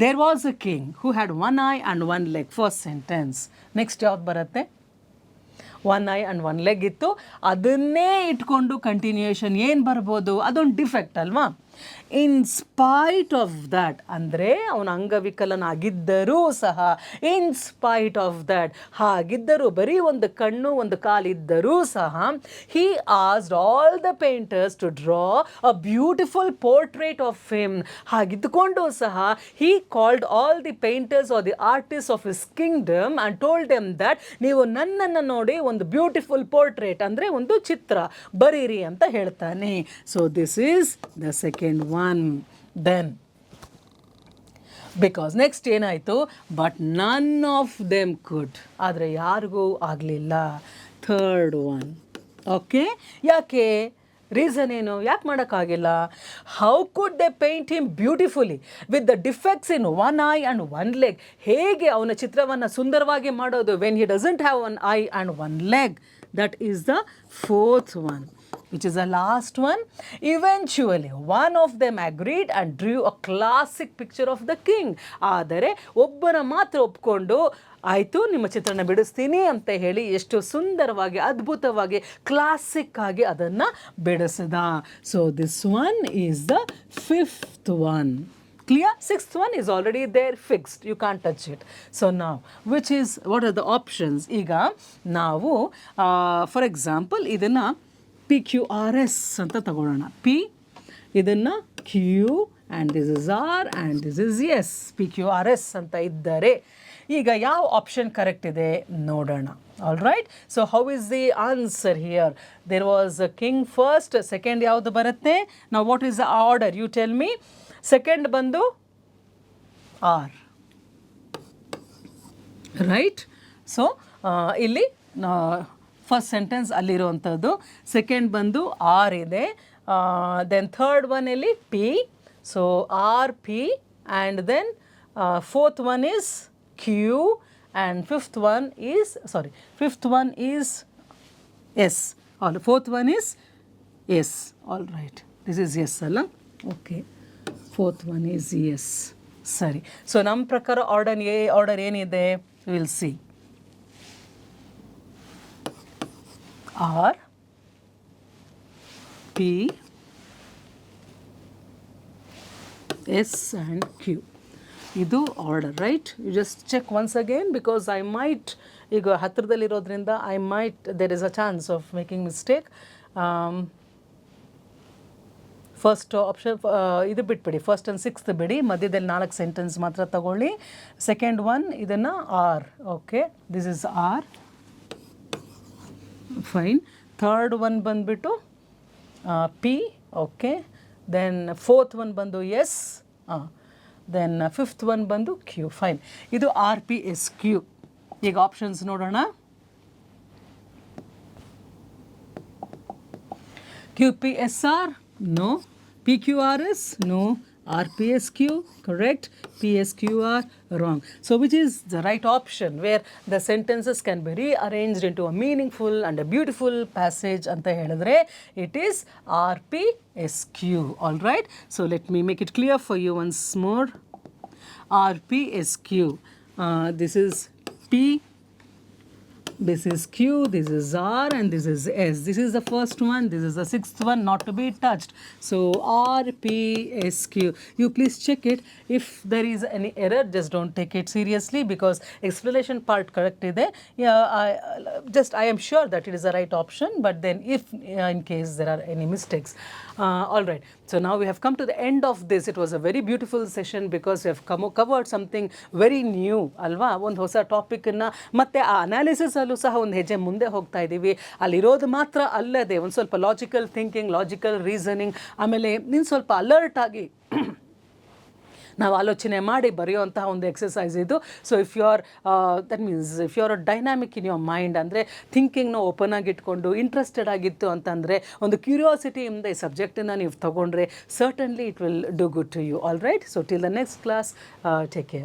There was a king who had one eye and one leg. First sentence. Next ಯಾವ್ದು ಬರುತ್ತೆ? One eye and one leg ಇತ್ತು. ಅದನ್ನೇ ಇಟ್ಕೊಂಡು ಕಂಟಿನ್ಯೂಯೇಷನ್ ಏನು ಬರ್ಬೋದು? ಅದೊಂದು ಡಿಫೆಕ್ಟ್ ಅಲ್ವಾ? ಇನ್ ಸ್ಪೈಟ್ ಆಫ್ ದ್ಯಾಟ್, ಅಂದರೆ ಅವನು ಅಂಗವಿಕಲನಾಗಿದ್ದರೂ ಸಹ, ಇನ್ ಸ್ಪೈಟ್ ಆಫ್ ದ್ಯಾಟ್, ಹಾಗಿದ್ದರೂ ಬರೀ ಒಂದು ಕಣ್ಣು ಒಂದು ಕಾಲಿದ್ದರೂ ಸಹ, he asked all the painters to draw a beautiful portrait of him. ಹಾಗಿದ್ದುಕೊಂಡು ಸಹ he called all the painters or the artist of his kingdom and told them that ನೀವು ನನ್ನನ್ನು ನೋಡಿ ಒಂದು ಬ್ಯೂಟಿಫುಲ್ ಪೋರ್ಟ್ರೇಟ್ ಅಂದರೆ ಒಂದು ಚಿತ್ರ ಬರೀರಿ ಅಂತ ಹೇಳ್ತಾನೆ. So this is the second one. Then because next ಏನಾಯಿತು? But none of them could. ಆದರೆ ಯಾರಿಗೂ ಆಗಲಿಲ್ಲ. Third one. ಓಕೆ, ಯಾಕೆ? ರೀಸನ್ ಏನು? ಯಾಕೆ ಮಾಡೋಕ್ಕಾಗಿಲ್ಲ? How could they paint him beautifully with the defects in one eye and one leg? ಹೇಗೆ ಅವನ ಚಿತ್ರವನ್ನು ಸುಂದರವಾಗಿ ಮಾಡೋದು when he doesn't have one eye and one leg? That is the fourth one, which is the last one. Eventually, one of them agreed and drew a classic picture of the king. ಆದರೆ ಒಬ್ಬನ ಮಾತ್ರ ಒಪ್ಕೊಂಡು, ಆಯಿತು ನಿಮ್ಮ ಚಿತ್ರನ ಬಿಡಿಸ್ತೀನಿ ಅಂತ ಹೇಳಿ ಎಷ್ಟು ಸುಂದರವಾಗಿ ಅದ್ಭುತವಾಗಿ ಕ್ಲಾಸಿಕ್ ಆಗಿ ಅದನ್ನು ಬಿಡಿಸಿದ. So this one is the fifth one. Clear? Sixth one is already there, fixed. You can't touch it. So now, what are the options? ಈಗ ನಾವು ಫಾರ್ ಎಕ್ಸಾಂಪಲ್ ಇದನ್ನು PQRS ಅಂತ ತಗೊಳ್ಳೋಣ. P, ಇದನ್ನು Q and this is R and this is S. PQRS ಅಂತ ಇದ್ದರೆ ಈಗ ಯಾವ ಆಪ್ಷನ್ ಕರೆಕ್ಟ್ ಇದೆ ನೋಡೋಣ. All right. So how is the answer here? There was a king first. Second ಯಾವುದು ಬರುತ್ತೆ? ನಾವು what is the order? You tell me. Second ಬಂದು ಆರ್, ರೈಟ್? ಸೊ ಇಲ್ಲಿ ಫಸ್ಟ್ ಸೆಂಟೆನ್ಸ್ ಅಲ್ಲಿರುವಂಥದ್ದು. ಸೆಕೆಂಡ್ ಬಂದು ಆರ್ ಇದೆ. ದೆನ್ ಥರ್ಡ್ ಒನ್ ಇಲ್ಲಿ P. So R P and then fourth one is Q and fifth one is S. Fourth one is S. All right, this is S ಅಲ್ಲ? Okay, fourth one is S. ಸರಿ. So ನಮ್ಮ ಪ್ರಕಾರ order ಏನಿದೆ? Will C. R, P, S and Q. ಇದು order, right? You just check once again because I might, ಈಗ ಹತ್ತಿರದಲ್ಲಿರೋದ್ರಿಂದ there is a chance of making mistake. First option ಇದು ಬಿಟ್ಬಿಡಿ, first and sixth ಬಿಡಿ, ಮಧ್ಯದಲ್ಲಿ 4 ಸೆಂಟೆನ್ಸ್ ಮಾತ್ರ ತಗೊಳ್ಳಿ. ಸೆಕೆಂಡ್ ಒನ್ ಇದನ್ನು R. Okay, this is R. Fine. Third one ಬಂದುಬಿಟ್ಟು P. Okay. Then fourth one ಬಂದು ಎಸ್. ದೆನ್ ಫಿಫ್ತ್ ಒನ್ ಬಂದು ಕ್ಯೂ. ಫೈನ್. ಇದು ಆರ್ ಪಿ ಎಸ್ ಕ್ಯೂ. ಈಗ ಆಪ್ಷನ್ಸ್ ನೋಡೋಣ. Q P S R, no. PQRS, no. RPSQ, correct. PSQR, wrong. So which is the right option where the sentences can be rearranged into a meaningful and a beautiful passage anta helidre? It is RPSQ. All right. So let me make it clear for you once more. RPSQ. This is P. This is Q, this is R, and this is S. This is the first one, this is the sixth one, not to be touched. So R, P, S, Q. You please check it. If there is any error, just don't take it seriously because explanation part correct ide. Yeah, I am sure that it is the right option, but then if in case there are any mistakes. All right. So now we have come to the end of this. It was a very beautiful session because we have covered something very new, alva? ಒಂದು ಹೊಸ ಟಾಪಿಕನ್ನು ಮತ್ತು ಆ ಅನಾಲಿಸಿಸಲ್ಲೂ ಸಹ ಒಂದು ಹೆಜ್ಜೆ ಮುಂದೆ ಹೋಗ್ತಾ ಇದ್ದೀವಿ. ಅಲ್ಲಿರೋದು ಮಾತ್ರ ಅಲ್ಲದೆ ಒಂದು ಸ್ವಲ್ಪ ಲಾಜಿಕಲ್ ಥಿಂಕಿಂಗ್, ಲಾಜಿಕಲ್ ರೀಸನಿಂಗ್, ಆಮೇಲೆ ನೀನು ಸ್ವಲ್ಪ ಅಲರ್ಟ್ ಆಗಿ ನಾವು ಆಲೋಚನೆ ಮಾಡಿ ಬರೆಯುವಂತಹ ಒಂದು ಎಕ್ಸಸೈಸ್ ಇದು. So if you are that means if you are dynamic in your mind, ಅಂದರೆ ಥಿಂಕಿಂಗ್ನ ಓಪನ್ ಆಗಿಟ್ಕೊಂಡು ಇಂಟ್ರೆಸ್ಟೆಡ್ ಆಗಿತ್ತು ಅಂತಂದರೆ, ಒಂದು ಕ್ಯೂರಿಯಾಸಿಟಿಯಿಂದ ಈ ಸಬ್ಜೆಕ್ಟನ್ನು ನೀವು ತೊಗೊಂಡ್ರೆ, certainly it will do good to you. All right, so till the next class, take care.